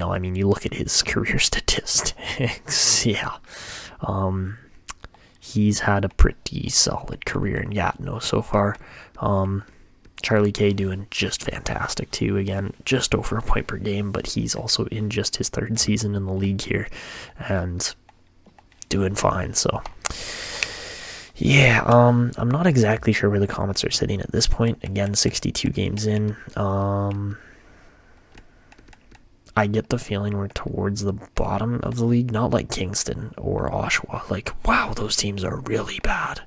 I mean, you look at his career statistics, yeah. He's had a pretty solid career in Gatineau so far. Charlie K doing just fantastic too. Again, just over a point per game, but he's also in just his third season in the league here and doing fine. So yeah, I'm not exactly sure where the Comets are sitting at this point. Again, 62 games in. I get the feeling we're towards the bottom of the league, not like Kingston or Oshawa. Like, wow, those teams are really bad.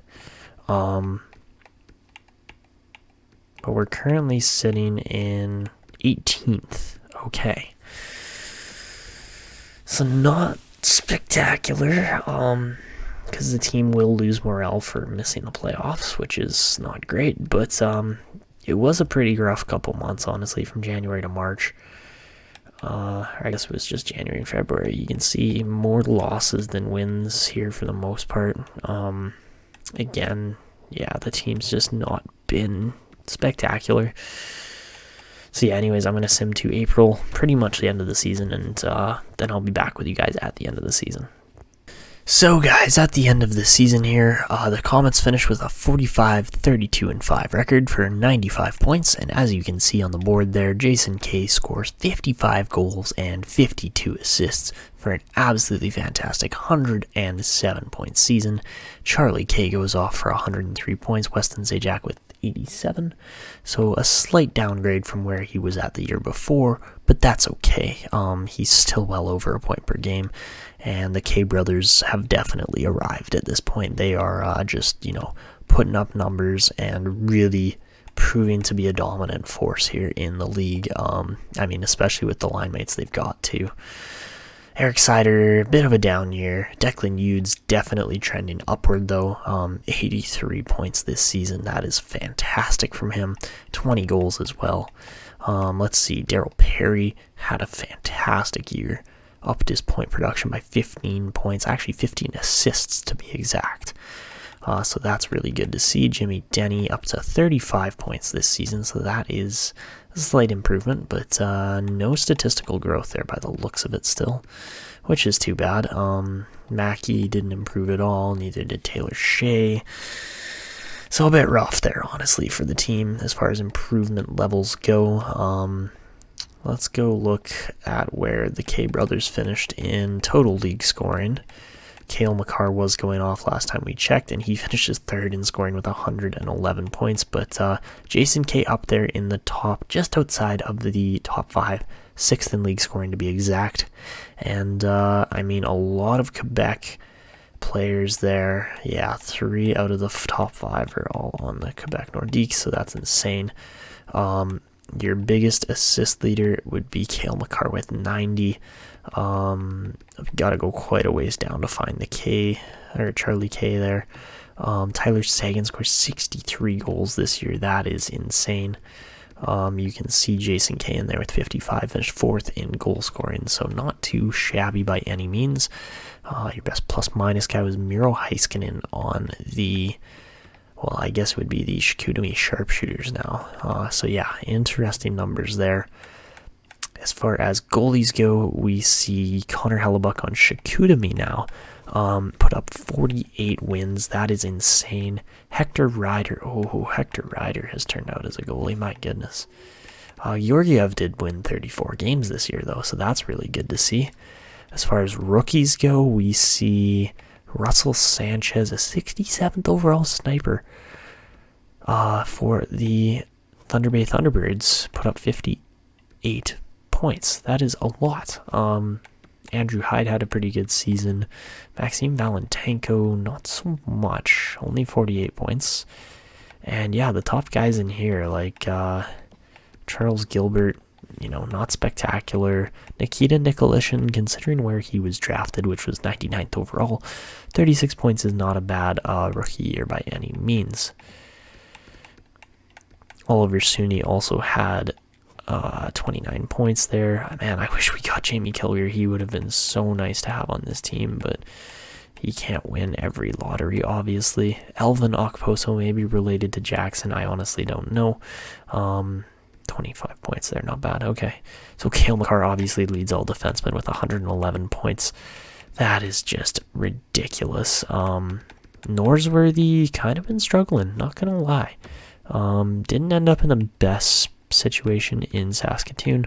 But we're currently sitting in 18th. Okay. So not spectacular, because the team will lose morale for missing the playoffs, which is not great. But it was a pretty rough couple months, honestly, from January to March. I guess it was just January and February. You can see more losses than wins here for the most part. Again, yeah, the team's just not been spectacular. So yeah, anyways, I'm going to sim to April, pretty much the end of the season, and then I'll be back with you guys at the end of the season. So guys, at the end of the season here, the Comets finished with a 45-32-5 record for 95 points, and as you can see on the board there, Jason K scores 55 goals and 52 assists for an absolutely fantastic 107-point season. Charlie K goes off for 103 points, Weston Zajac with 87, so a slight downgrade from where he was at the year before, but that's okay. He's still well over a point per game, and the K brothers have definitely arrived at this point. They are just, putting up numbers and really proving to be a dominant force here in the league. I mean, especially with the line mates they've got too. Eric Sider, a bit of a down year. Declan Yude's definitely trending upward though. 83 points this season. That is fantastic from him. 20 goals as well. Let's see. Daryl Perry had a fantastic year. Upped his point production by 15 points. Actually, 15 assists to be exact. So that's really good to see. Jimmy Denny up to 35 points this season. So that is a slight improvement, but no statistical growth there by the looks of it still, which is too bad. Mackey didn't improve at all. Neither did Taylor Shea. So a bit rough there, honestly, for the team as far as improvement levels go. Let's go look at where the K brothers finished in total league scoring. Cale Makar was going off last time we checked, and he finishes third in scoring with 111 points. But Jason K up there in the top, just outside of the top 5, 6th in league scoring to be exact. And I mean, a lot of Quebec players there. Yeah, 3 out of the top 5 are all on the Quebec Nordiques, so that's insane. Your biggest assist leader would be Cale Makar with 90. I've got to go quite a ways down to find the K, or Charlie K there. Tyler Sagan scores 63 goals this year. That is insane. You can see Jason K in there with 55, finished 4th in goal scoring, so not too shabby by any means. Your best plus-minus guy was Miro Heiskanen on the, well, I guess it would be the Chicoutimi Sharpshooters now. So yeah, interesting numbers there. As far as goalies go, we see Connor Hellebuck on Chicoutimi now. Put up 48 wins. That is insane. Hector Ryder. Oh, Hector Ryder has turned out as a goalie. My goodness. Georgiev did win 34 games this year, though, so that's really good to see. As far as rookies go, we see Russell Sanchez, a 67th overall sniper for the Thunder Bay Thunderbirds. Put up 58 points. That is a lot. Andrew Hyde had a pretty good season. Maxime Valentenko, not so much. Only 48 points. And yeah, the top guys in here, like Charles Gilbert, not spectacular. Nikita Nikolishin, considering where he was drafted, which was 99th overall, 36 points is not a bad rookie year by any means. Oliver Suni also had 29 points there. Man, I wish we got Jamie Killier. He would have been so nice to have on this team, but he can't win every lottery, obviously. Elvin Okposo may be related to Jackson. I honestly don't know. 25 points there. Not bad. Okay. So Cale Makar obviously leads all defensemen with 111 points. That is just ridiculous. Norsworthy kind of been struggling, not going to lie. Didn't end up in the best situation in Saskatoon.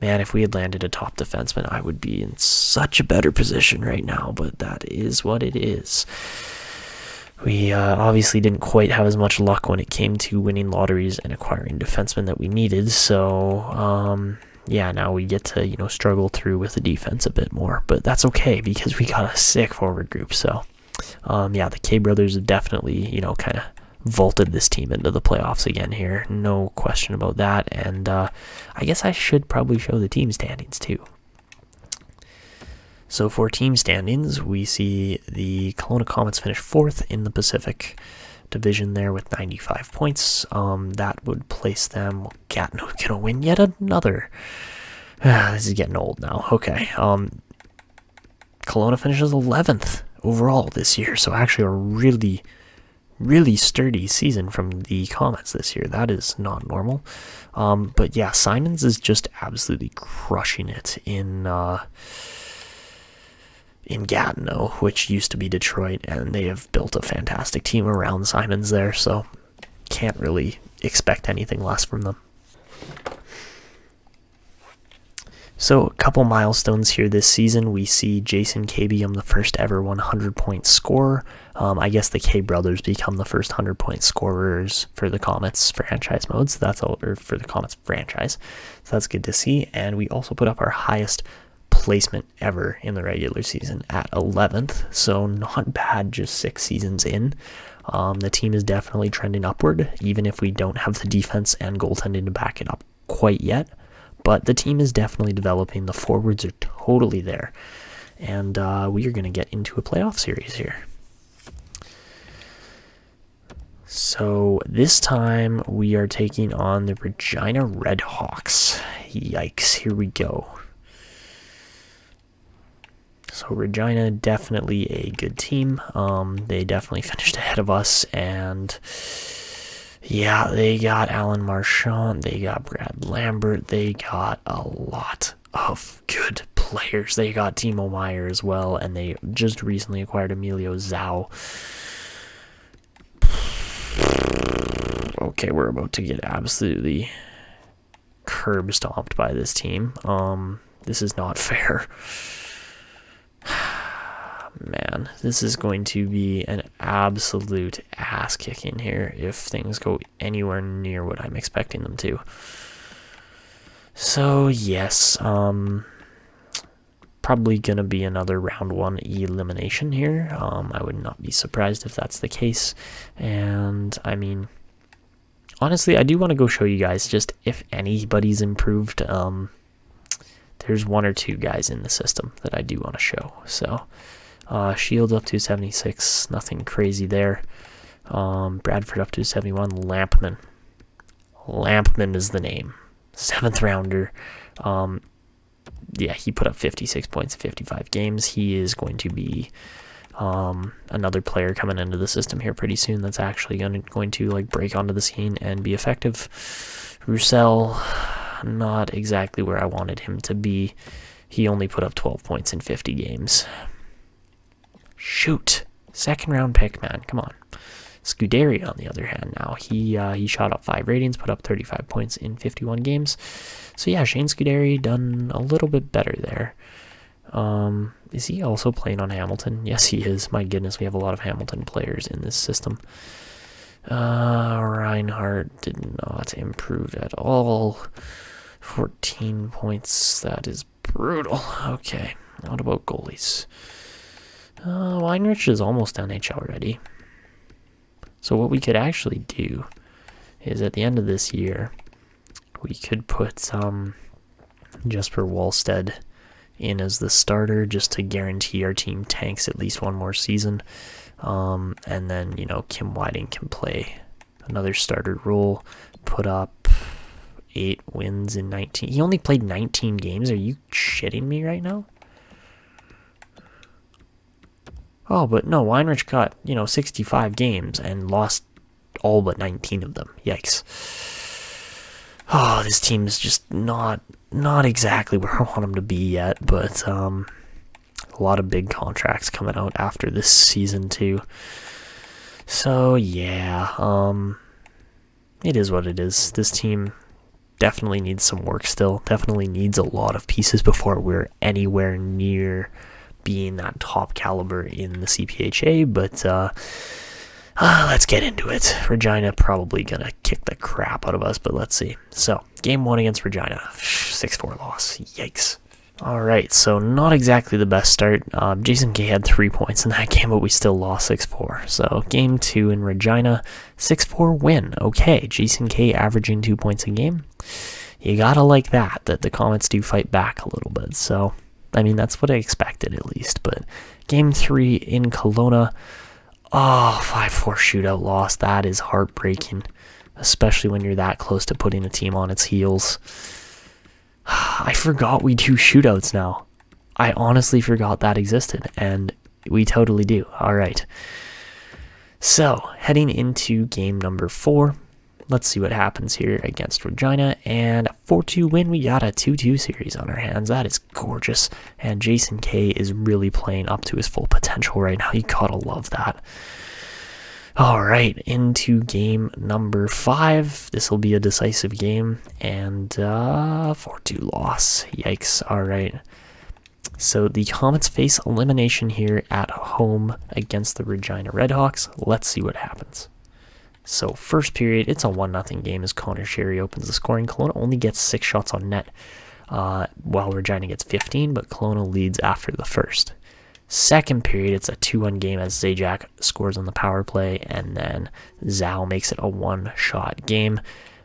Man, if we had landed a top defenseman, I would be in such a better position right now, but that is what it is. We obviously didn't quite have as much luck when it came to winning lotteries and acquiring defensemen that we needed, so yeah, now we get to, struggle through with the defense a bit more, but that's okay because we got a sick forward group, so yeah, the K brothers have definitely, kind of vaulted this team into the playoffs again here. No question about that. And I guess I should probably show the team standings too. So for team standings, we see the Kelowna Comets finish 4th in the Pacific Division there with 95 points. That would place them. Gatineau gonna win yet another. This is getting old now. Okay. Kelowna finishes 11th overall this year, so actually a really sturdy season from the Comets this year. That is not normal. But yeah, Simons is just absolutely crushing it in Gatineau, which used to be Detroit, and they have built a fantastic team around Simons there, so can't really expect anything less from them. So a couple milestones here this season. We see Jason K become the first ever 100-point scorer. I guess the K brothers become the first 100-point scorers for the Comets franchise mode. So that's all, or for the Comets franchise. So that's good to see. And we also put up our highest placement ever in the regular season at 11th. So not bad, just 6 seasons in. The team is definitely trending upward, even if we don't have the defense and goaltending to back it up quite yet. But the team is definitely developing. The forwards are totally there. And we are going to get into a playoff series here. So this time we are taking on the Regina Redhawks. Yikes, here we go. So Regina, definitely a good team. They definitely finished ahead of us, and yeah, they got Alan Marchand, they got Brad Lambert, they got a lot of good players. They got Timo Meyer as well, and they just recently acquired Emilio Zhao. Okay, we're about to get absolutely curb stomped by this team. This is not fair. Man, this is going to be an absolute ass kicking here if things go anywhere near what I'm expecting them to. So yes, probably gonna be another round 1 elimination here. I would not be surprised if that's the case. And I mean, honestly, I do want to go show you guys just if anybody's improved. There's 1 or 2 guys in the system that I do want to show. So Shields up to 76, nothing crazy there. Bradford up to 71. Lampman is the name. 7th rounder. Yeah, he put up 56 points in 55 games. He is going to be another player coming into the system here pretty soon that's actually going to like break onto the scene and be effective. Roussel, not exactly where I wanted him to be. He only put up 12 points in 50 games. Shoot. 2nd round pick, man. Come on. Scuderi, on the other hand, now he shot up 5 ratings, put up 35 points in 51 games. So yeah, Shane Scuderi done a little bit better there. Is he also playing on Hamilton? Yes, he is. My goodness, we have a lot of Hamilton players in this system. Reinhardt did not improve at all. 14 points. That is brutal. Okay, what about goalies? Weinrich is almost NHL ready. So what we could actually do is at the end of this year, we could put Jesper Wallstead in as the starter just to guarantee our team tanks at least 1 more season. And then, Kim Whiting can play another starter role, put up 8 wins in 19. He only played 19 games. Are you shitting me right now? Oh, but no, Weinrich got, 65 games and lost all but 19 of them. Yikes. Oh, this team is just not exactly where I want them to be yet, but a lot of big contracts coming out after this season too. So yeah, it is what it is. This team definitely needs some work still. Definitely needs a lot of pieces before we're anywhere near being that top caliber in the CPHA, but let's get into it. Regina probably gonna kick the crap out of us, but let's see. So, game 1 against Regina, 6-4 loss. Yikes. Alright, so not exactly the best start. Jason K had 3 points in that game, but we still lost 6-4. So, game 2 in Regina, 6-4 win. Okay, Jason K averaging 2 points a game. You gotta like that the Comets do fight back a little bit. So, I mean, that's what I expected at least. But game 3 in Kelowna, 5-4 shootout loss. That is heartbreaking, especially when you're that close to putting a team on its heels. I forgot we do shootouts now. I honestly forgot that existed, and we totally do. All right. So, heading into game number 4, let's see what happens here against Regina. And a 4-2 win, we got a 2-2 series on our hands. That is gorgeous. And Jason K is really playing up to his full potential right now. You gotta love that. All right, into game number 5. This will be a decisive game, and 4-2 loss. Yikes. All right. So the Comets face elimination here at home against the Regina Redhawks. Let's see what happens. So first period, it's a 1-0 game as Connor Sherry opens the scoring. Kelowna only gets 6 shots on net, while Regina gets 15, but Kelowna leads after the first. Second period, it's a 2-1 game as Zajac scores on the power play, and then Zhao makes it a 1-shot game,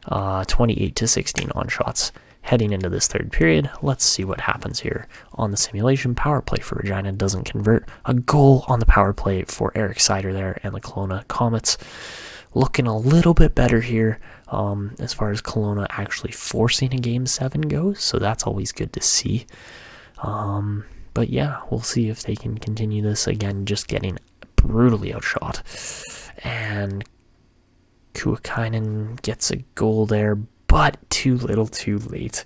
28-16 on shots. Heading into this third period, let's see what happens here. On the simulation, power play for Regina doesn't convert. A goal on the power play for Eric Sider there, and the Kelowna Comets looking a little bit better here as far as Kelowna actually forcing a game 7 goes, so that's always good to see. But yeah, we'll see if they can continue this. Again, just getting brutally outshot. And Kuakainen gets a goal there, but too little too late.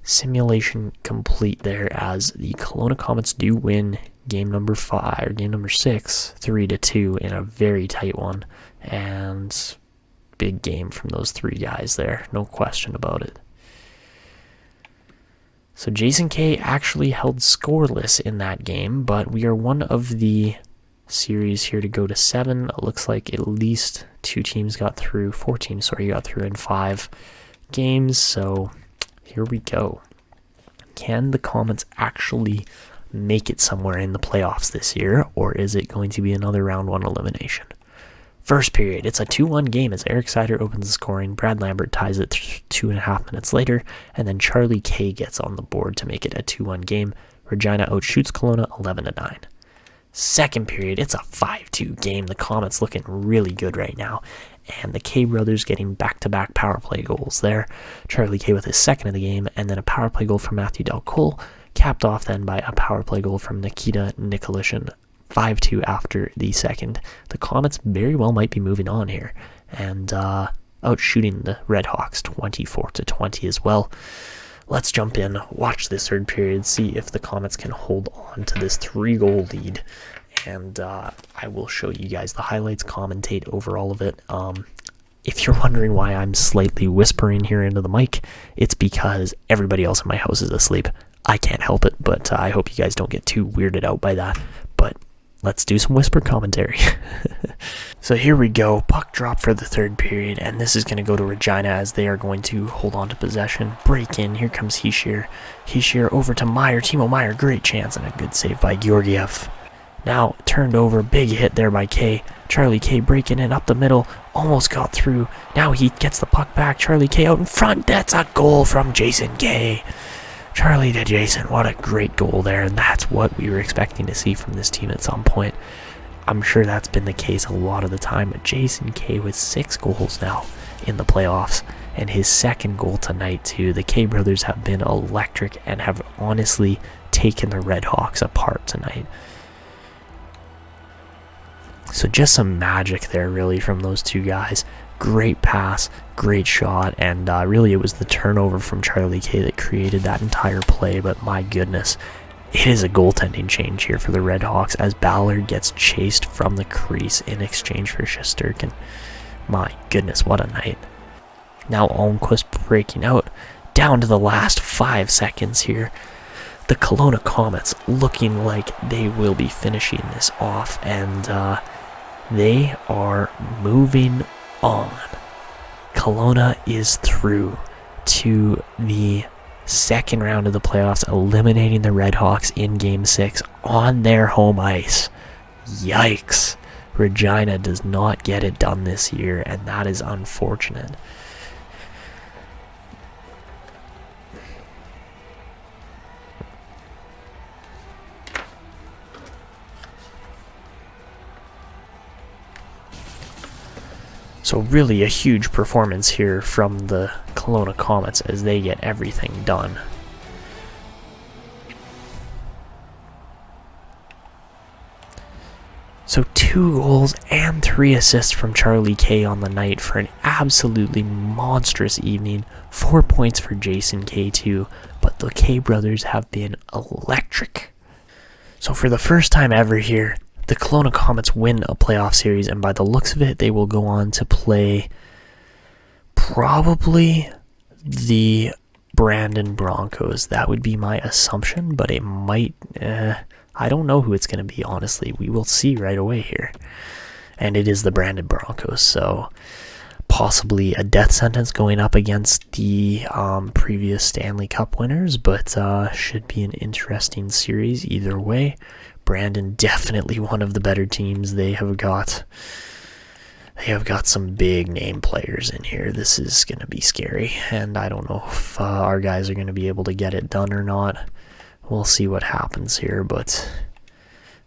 Simulation complete there as the Kelowna Comets do win game number 6, 3-2 in a very tight one. And big game from those 3 guys there, no question about it. So Jason K actually held scoreless in that game, but we are one of the series here to go to 7. It looks like at least 4 teams got through in 5 games, so here we go. Can the Comets actually make it somewhere in the playoffs this year, or is it going to be another round 1 elimination? First period, it's a 2-1 game as Eric Sider opens the scoring. Brad Lambert ties it 2.5 minutes later, and then Charlie K gets on the board to make it a 2-1 game. Regina outshoots Kelowna 11-9. Second period, it's a 5-2 game. The Comets looking really good right now, and the K brothers getting back-to-back power play goals there. Charlie K with his second of the game, and then a power play goal from Matthew Dalcole, capped off then by a power play goal from Nikita Nikolishin. 5-2 after the second. The Comets very well might be moving on here and outshooting the Redhawks 24-20 as well. Let's jump in, watch this third period, see if the Comets can hold on to this 3-goal lead, and I will show you guys the highlights, commentate over all of it. If you're wondering why I'm slightly whispering here into the mic, it's because everybody else in my house is asleep. I can't help it, but I hope you guys don't get too weirded out by that. But let's do some whisper commentary. So here we go. Puck drop for the third period, and this is going to go to Regina as they are going to hold on to possession. Break in. Here comes Hischier. Hischier over to Meyer. Timo Meyer. Great chance and a good save by Georgiev. Now turned over. Big hit there by K. Charlie K breaking it up the middle. Almost got through. Now he gets the puck back. Charlie K out in front. That's a goal from Jason K. Charlie to Jason, what a great goal there, and that's what we were expecting to see from this team at some point. I'm sure that's been the case a lot of the time, but Jason K with 6 goals now in the playoffs, and his second goal tonight too. The K brothers have been electric and have honestly taken the Redhawks apart tonight. So just some magic there, really, from those two guys. Great pass, great shot, and really it was the turnover from Charlie K that created that entire play, but my goodness, it is a goaltending change here for the Red Hawks as Ballard gets chased from the crease in exchange for Shesterkin. My goodness, what a night. Now Almquist breaking out down to the last 5 seconds here. The Kelowna Comets looking like they will be finishing this off, and they are moving on. Kelowna is through to the second round of the playoffs, eliminating the Red Hawks in Game 6 on their home ice. Yikes. Regina does not get it done this year, and that is unfortunate. So really a huge performance here from the Kelowna Comets as they get everything done. So 2 goals and 3 assists from Charlie K on the night for an absolutely monstrous evening. 4 points for Jason K too, but the K brothers have been electric. So for the first time ever here, the Kelowna Comets win a playoff series, and by the looks of it, they will go on to play probably the Brandon Broncos. That would be my assumption, but it might... I don't know who it's going to be, honestly. We will see right away here. And it is the Brandon Broncos, so possibly a death sentence going up against the previous Stanley Cup winners, but should be an interesting series either way. Brandon definitely one of the better teams. They have got some big name players in here. This is going to be scary, and I don't know if our guys are going to be able to get it done or not. We'll see what happens here, but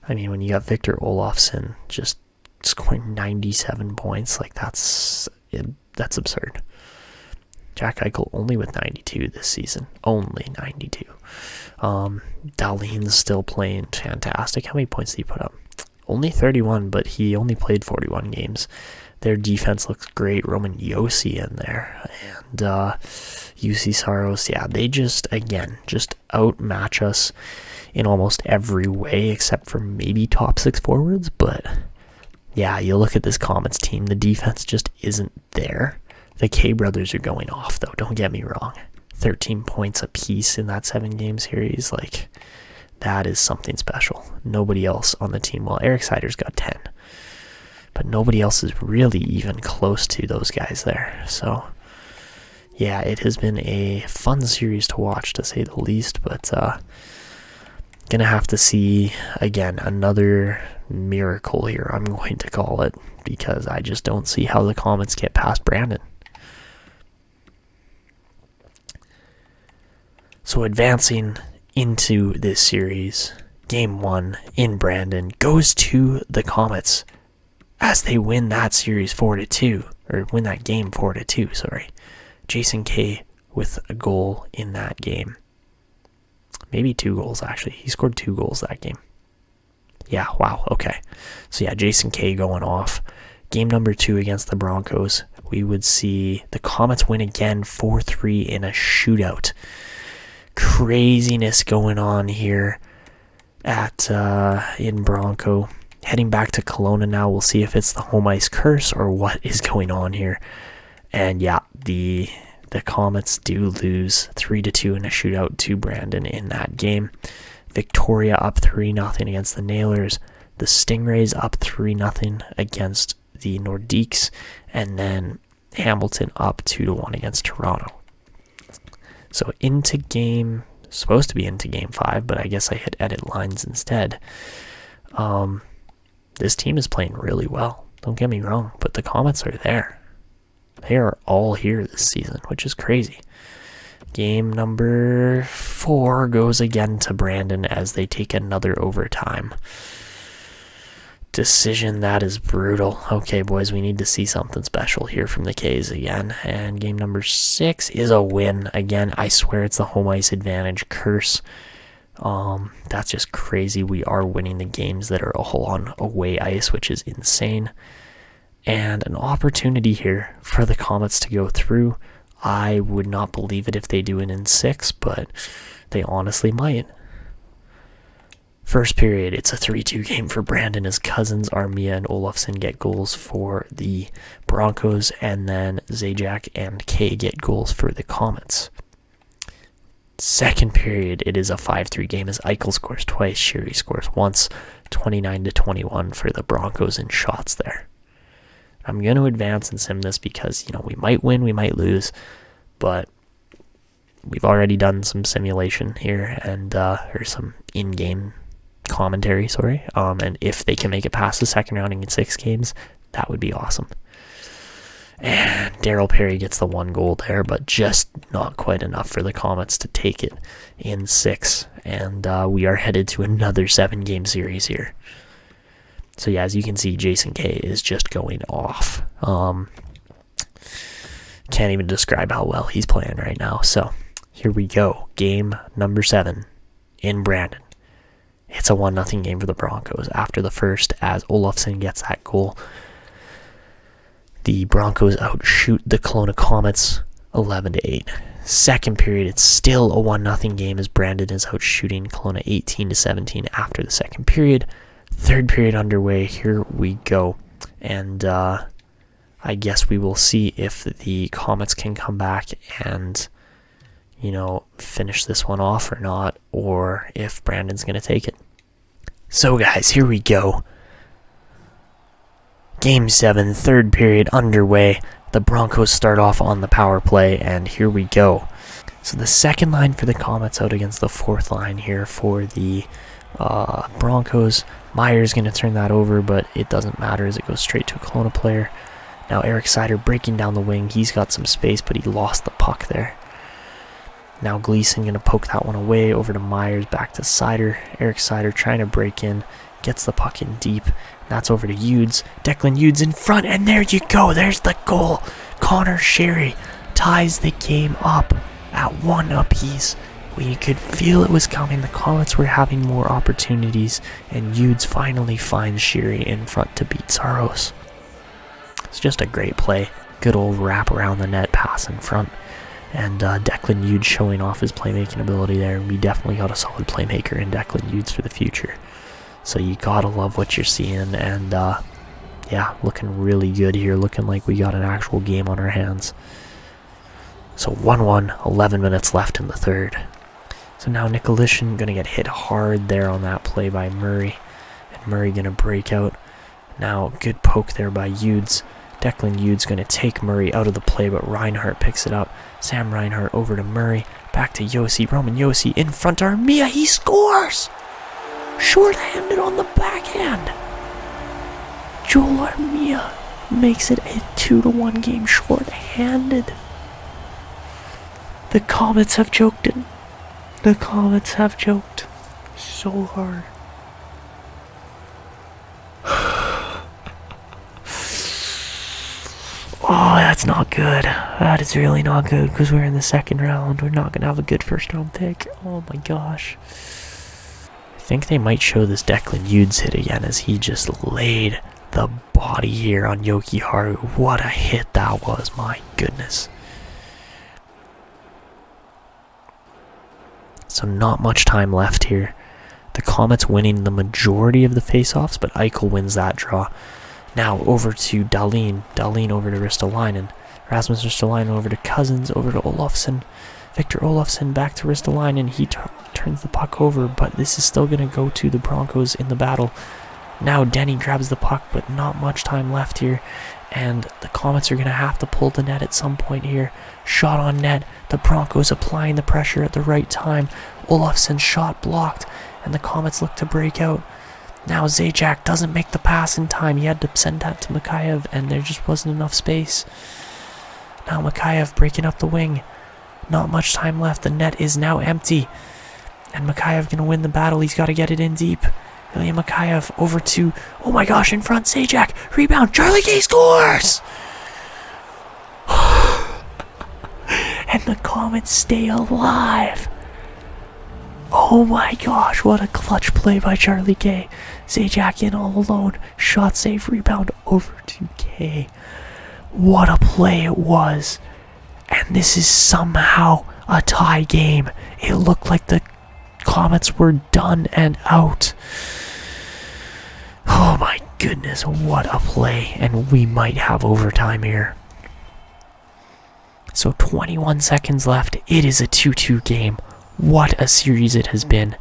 I mean, when you got Victor Olofsson just scoring 97 points, like that's absurd. Jack Eichel only with 92 this season. Only 92. Dahlin's still playing fantastic. How many points did he put up? Only 31, but he only played 41 games. Their defense looks great. Roman Josi in there. And UC Saros, yeah, they just outmatch us in almost every way except for maybe top 6 forwards. But yeah, you look at this Comets team, the defense just isn't there. The K brothers are going off, though, don't get me wrong. 13 points apiece in that 7-game series, like, that is something special. Nobody else on the team, well, Eric Sider's got 10, but nobody else is really even close to those guys there. So, yeah, it has been a fun series to watch, to say the least, but gonna have to see, again, another miracle here, I'm going to call it, because I just don't see how the Comets get past Brandon. So advancing into this series, Game 1 in Brandon goes to the Comets as they win that series 4-2, or win that game 4-2, sorry. Jason K with a goal in that game. Maybe 2 goals, actually. He scored 2 goals that game. Yeah, wow, okay. So yeah, Jason K going off. Game number 2 against the Broncos, we would see the Comets win again 4-3 in a shootout. Craziness going on here at in Bronco. Heading back to Kelowna now. We'll see if it's the home ice curse or what is going on here. And yeah, the Comets do lose 3-2 in a shootout to Brandon in that game. Victoria up 3-0 against the Nailers. The Stingrays up 3-0 against the Nordiques. And then Hamilton up 2-1 against Toronto. So supposed to be into game 5, but I guess I hit edit lines instead. This team is playing really well. Don't get me wrong, but the Comets are there. They are all here this season, which is crazy. Game number 4 goes again to Brandon as they take another overtime. Decision that is brutal. Okay, boys, we need to see something special here from the K's again. And game number 6 is a win. Again, I swear it's the home ice advantage curse. That's just crazy. We are winning the games that are all on away ice, which is insane. And an opportunity here for the Comets to go through. I would not believe it if they do it in 6, but they honestly might. First period, it's a 3-2 game for Brandon as Cousins, Armia, and Olofsson get goals for the Broncos, and then Zajac and Kay get goals for the Comets. Second period, it is a 5-3 game as Eichel scores twice, Sheary scores once, 29-21 for the Broncos in shots there. I'm going to advance and sim this because, we might win, we might lose, but we've already done some simulation here and or some in-game commentary, and if they can make it past the second round in 6 games, that would be awesome. And Daryl Perry gets the 1 goal there, but just not quite enough for the Comets to take it in 6, and we are headed to another 7-game series here. So yeah, as you can see, Jason Kay is just going off. Can't even describe how well he's playing right now. So here we go, game number 7 in Brandon. It's a 1-0 game for the Broncos after the first, as Olofsson gets that goal. The Broncos outshoot the Kelowna Comets 11-8. Second period, it's still a 1-0 game as Brandon is outshooting Kelowna 18-17 after the second period. Third period underway, here we go. And I guess we will see if the Comets can come back and finish this one off or not, or if Brandon's going to take it. So guys, here we go. Game 7, third period underway. The Broncos start off on the power play, and here we go. So the second line for the Comets out against the fourth line here for the Broncos. Meyer's going to turn that over, but it doesn't matter as it goes straight to a Kelowna player. Now Eric Sider breaking down the wing. He's got some space, but he lost the puck there. Now Gleason going to poke that one away over to Myers, back to Sider. Eric Sider trying to break in, gets the puck in deep. That's over to Hughes. Declan Hughes in front, and there you go. There's the goal. Connor Sherry ties the game up at 1 apiece. We could feel it was coming. The Comets were having more opportunities, and Hughes finally finds Sherry in front to beat Saros. It's just a great play. Good old wrap around the net pass in front. And Declan Hughes showing off his playmaking ability there. We definitely got a solid playmaker in Declan Hughes for the future. So you gotta love what you're seeing. And yeah, looking really good here. Looking like we got an actual game on our hands. So 1-1, 11 minutes left in the third. So now Nicolishin going to get hit hard there on that play by Murray. And Murray going to break out. Now good poke there by Hughes. Declan Hughes going to take Murray out of the play, but Reinhart picks it up. Sam Reinhart over to Murray. Back to Yossi. Roman Yossi in front of Armia. He scores! Short-handed on the backhand. Joel Armia makes it a 2-1 game short-handed. The Comets have choked it. The Comets have choked so hard. Oh, that's not good. That is really not good because we're in the second round. We're not going to have a good first round pick. Oh my gosh. I think they might show this Declan Hughes hit again as he just laid the body here on Yoki Haru. What a hit that was. My goodness. So not much time left here. The Comets winning the majority of the faceoffs, but Eichel wins that draw. Now over to Dahlin. Dahlin over to Ristolainen. Rasmus Ristolainen over to Cousins, over to Olofsson. Victor Olofsson back to Ristolainen. He turns the puck over, but this is still going to go to the Broncos in the battle. Now Denny grabs the puck, but not much time left here. And the Comets are going to have to pull the net at some point here. Shot on net. The Broncos applying the pressure at the right time. Olofsson's shot blocked, and the Comets look to break out. Now Zajac doesn't make the pass in time. He had to send that to Mikheyev, and there just wasn't enough space. Now Mikheyev breaking up the wing. Not much time left. The net is now empty. And Mikheyev going to win the battle. He's got to get it in deep. Ilya Mikheyev over to, oh my gosh, in front, Zajac. Rebound, Charlie Kay scores! And the Comets stay alive. Oh my gosh, what a clutch play by Charlie K. Zajac in all alone. Shot save, rebound over to K. What a play it was. And this is somehow a tie game. It looked like the Comets were done and out. Oh my goodness, what a play. And we might have overtime here. So 21 seconds left. It is a 2-2 game. What a series it has been.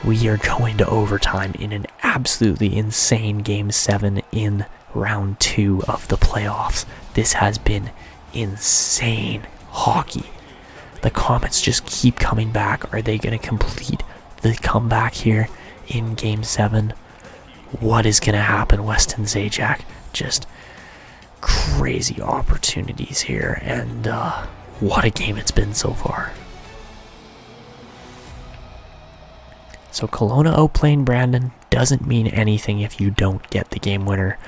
We are going to overtime in an absolutely insane Game 7 in round 2 of the playoffs. This has been insane hockey. The Comets just keep coming back. Are they going to complete the comeback here in Game 7? What is going to happen, Weston Zajac? Just crazy opportunities here, and what a game it's been so far. So Kelowna outplaying Brandon doesn't mean anything if you don't get the game winner.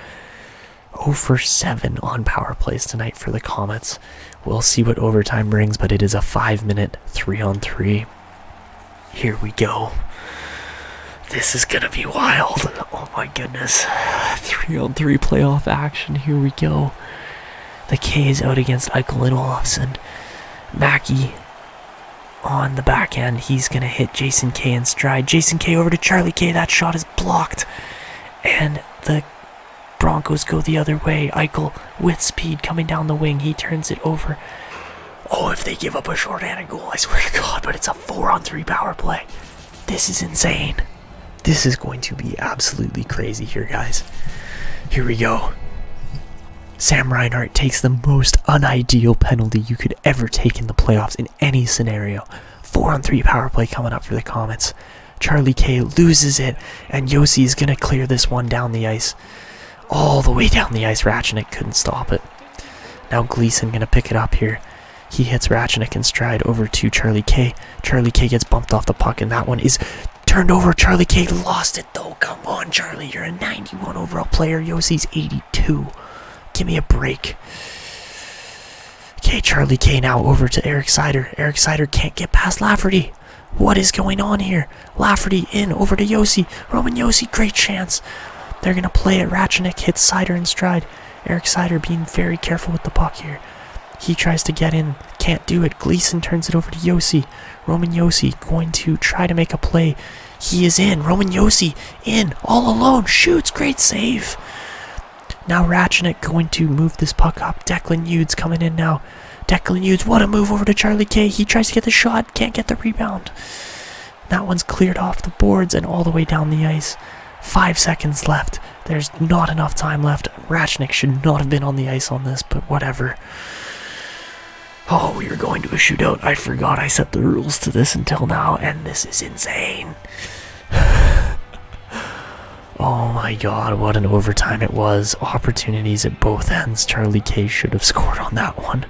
0 for 7 on power plays tonight for the Comets. We'll see what overtime brings, but it is a 5-minute 3-on-3. Here we go. This is gonna be wild. Oh my goodness. 3-on-3 playoff action. Here we go. The K is out against Eichel and Olofsson. Mackey on the back end. He's gonna hit Jason K in stride. Jason K over to Charlie K. That shot is blocked. And the Broncos go the other way. Eichel with speed coming down the wing. He turns it over. Oh, if they give up a short-handed goal, I swear to God, but it's a 4-on-3 power play. This is insane. This is going to be absolutely crazy here, guys. Here we go. Sam Reinhart takes the most unideal penalty you could ever take in the playoffs in any scenario. 4-on-3 power play coming up for the Comets. Charlie K loses it, and Yossi is going to clear this one down the ice. All the way down the ice. Ratchenik couldn't stop it. Now Gleason going to pick it up here. He hits Ratchenik in stride over to Charlie K. Charlie K gets bumped off the puck, and that one is turned over. Charlie K lost it, though. Come on, Charlie. You're a 91 overall player. Yossi's 82. Give me a break. Okay, Charlie K now over to Eric Sider. Eric Sider can't get past Lafferty. What is going on here? Lafferty in over to Yossi. Roman Yossi, great chance. They're going to play it. Ratchenik hits Sider in stride. Eric Sider being very careful with the puck here. He tries to get in. Can't do it. Gleason turns it over to Yossi. Roman Yossi going to try to make a play. He is in. Roman Yossi in. All alone. Shoots. Great save. Now Ratchenik going to move this puck up. Declan Hughes coming in now. Declan Hughes, what a move over to Charlie K. He tries to get the shot. Can't get the rebound. That one's cleared off the boards and all the way down the ice. 5 seconds left. There's not enough time left. Ratchenik should not have been on the ice on this, but whatever. Oh, we are going to a shootout. I forgot I set the rules to this until now, and this is insane. Oh my God, what an overtime it was. Opportunities at both ends. Charlie K should have scored on that one.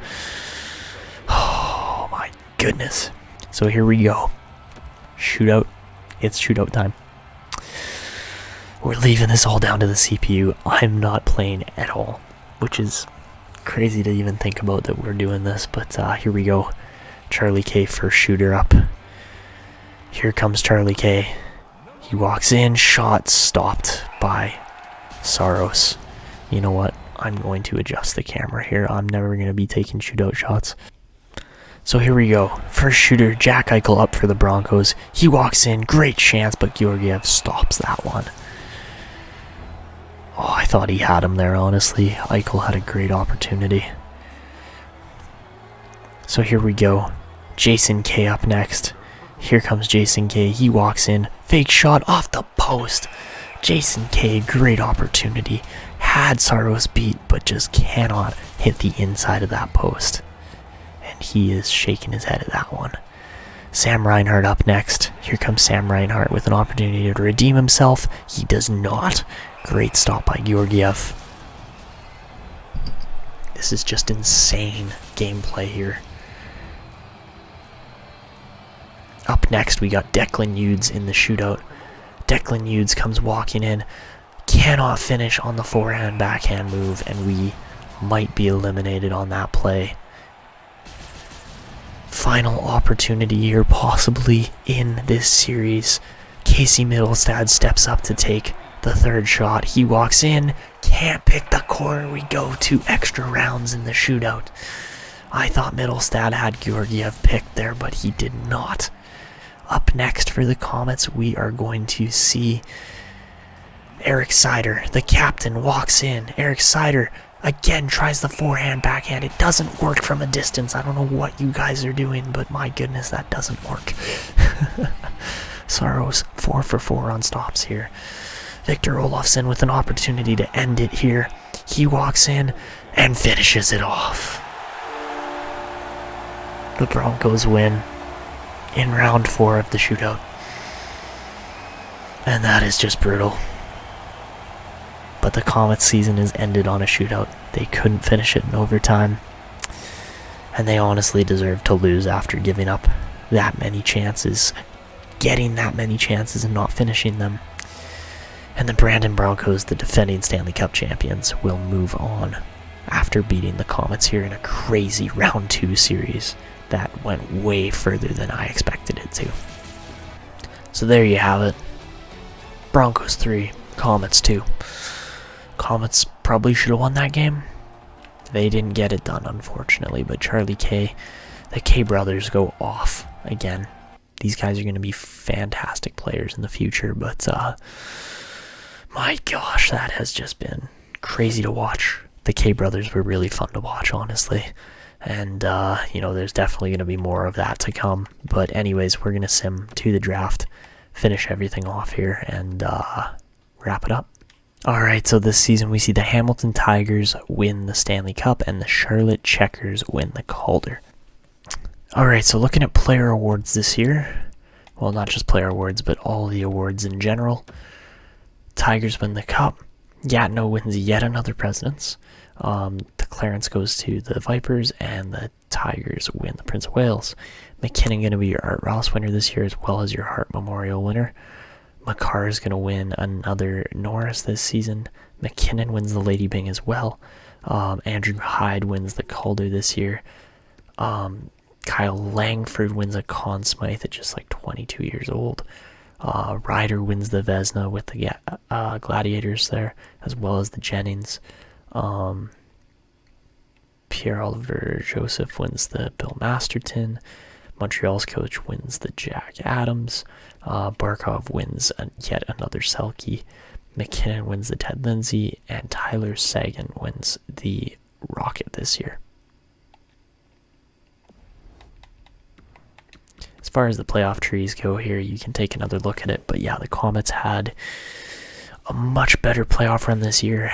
Oh my goodness. So here we go. Shootout. It's shootout time. We're leaving this all down to the CPU. I'm not playing at all, which is crazy to even think about that we're doing this, but here we go. Charlie K first shooter up. Here comes Charlie K. He walks in, shot stopped by Saros. You know what? I'm going to adjust the camera here. I'm never going to be taking shootout shots. So here we go. First shooter, Jack Eichel up for the Broncos. He walks in, great chance, but Georgiev stops that one. Oh, I thought he had him there, honestly. Eichel had a great opportunity. So here we go. Jason K up next. Here comes Jason K. He walks in. Fake shot off the post. Jason K, great opportunity. Had Saros beat, but just cannot hit the inside of that post. And he is shaking his head at that one. Sam Reinhart up next. Here comes Sam Reinhart with an opportunity to redeem himself. He does not. Great stop by Georgiev. This is just insane gameplay here. Up next, we got Declan Hughes in the shootout. Declan Hughes comes walking in. Cannot finish on the forehand backhand move, and we might be eliminated on that play. final opportunity here, possibly in this series. Casey Middlestad steps up to take the third shot. He walks in, can't pick the corner. We go to extra rounds in the shootout. I thought Middlestad had Georgiev picked there, but he did not. Up next for the Comets, we are going to see Eric Seider, the captain, walks in. Eric Seider again tries the forehand backhand. It doesn't work from a distance. I don't know what you guys are doing, but my goodness, that doesn't work. Saros 4 for 4 on stops here. Victor Olofsson with an opportunity to end it here. He walks in and finishes it off. The Broncos win in round 4 of the shootout. And that is just brutal. But the Comets season is ended on a shootout. They couldn't finish it in overtime. And they honestly deserve to lose after giving up that many chances. Getting that many chances and not finishing them. And the Brandon Broncos, the defending Stanley Cup champions, will move on after beating the Comets here in a crazy round 2 series that went way further than I expected it to. So there you have it. Broncos 3, Comets 2. Comets probably should have won that game. They didn't get it done, unfortunately, but Charlie K, the K brothers go off again. These guys are going to be fantastic players in the future, but my gosh, that has just been crazy to watch. The K brothers were really fun to watch, honestly. And, there's definitely going to be more of that to come. But anyways, we're going to sim to the draft, finish everything off here, and wrap it up. Alright, so this season we see the Hamilton Tigers win the Stanley Cup and the Charlotte Checkers win the Calder. Alright, so looking at player awards this year, well, not just player awards, but all the awards in general. Tigers win the Cup. Gatineau wins yet another Presidents. The Clarence goes to the Vipers, and the Tigers win the Prince of Wales. McKinnon going to be your Art Ross winner this year, as well as your Hart Memorial winner. Makar is going to win another Norris this season. McKinnon wins the Lady Byng as well. Andrew Hyde wins the Calder this year. Kyle Langford wins a Conn Smythe at just like 22 years old. Ryder wins the Vezina with the Gladiators there, as well as the Jennings. Pierre-Olivier Joseph wins the Bill Masterton. Montreal's coach wins the Jack Adams. Barkov wins yet another Selke. McKinnon wins the Ted Lindsay. And Tyler Seguin wins the Rocket this year. As far as the playoff trees go here, you can take another look at it. But yeah, the Comets had a much better playoff run this year.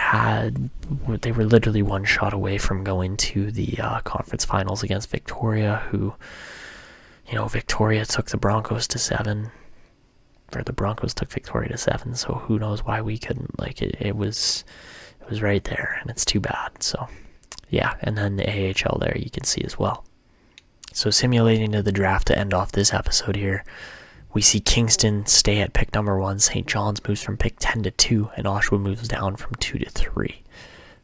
They were literally one shot away from going to the conference finals against Victoria, who, Victoria took the Broncos to 7. Or the Broncos took Victoria to 7, so who knows why we couldn't. It was right there, and it's too bad. So yeah, and then the AHL there you can see as well. So simulating to the draft to end off this episode here, we see Kingston stay at pick number 1, St. John's moves from pick 10 to 2, and Oshawa moves down from 2 to 3.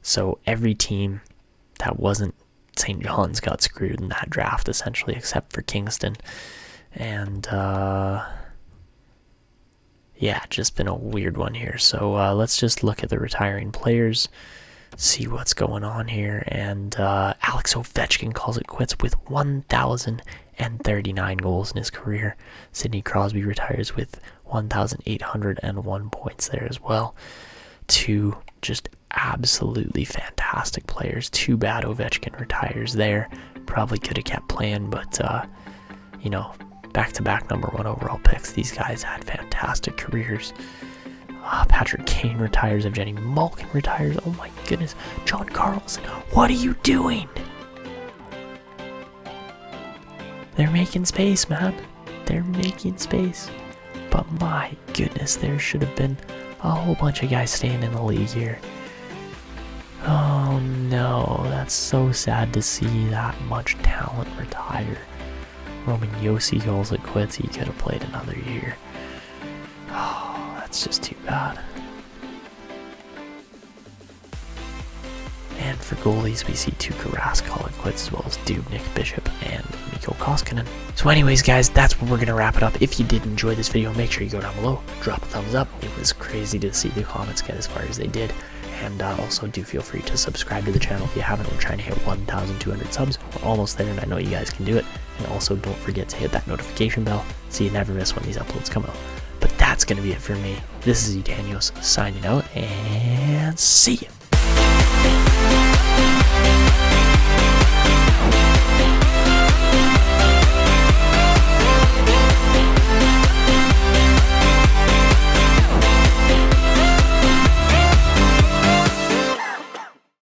So every team that wasn't St. John's got screwed in that draft, essentially, except for Kingston. And, just been a weird one here. So let's just look at the retiring players, see what's going on here. And Alex Ovechkin calls it quits with 1,039 goals in his career. Sidney Crosby retires with 1,801 points there as well. 2 just absolutely fantastic players. Too bad Ovechkin retires there. Probably could have kept playing, but back-to-back number 1 overall picks. These guys had fantastic careers. Patrick Kane retires. Evgeny Malkin retires. Oh my goodness. John Carlson, what are you doing? They're making space, man. They're making space. But my goodness, there should have been a whole bunch of guys staying in the league here. Oh no, that's so sad to see that much talent retire. Roman Josi calls it quits. He could have played another year. Oh, that's just too bad. And for goalies, we see Tuukka Rask call it quits, as well as Dubnyk, Bishop, and Mikko Mikko Koskinen. So anyways, guys, that's where we're going to wrap it up. If you did enjoy this video, make sure you go down below, drop a thumbs up. It was crazy to see the comments get as far as they did. And also do feel free to subscribe to the channel if you haven't. We're trying to hit 1,200 subs. We're almost there, and I know you guys can do it. And also don't forget to hit that notification bell so you never miss when these uploads come out. But that's going to be it for me. This is Etanyos signing out, and see you.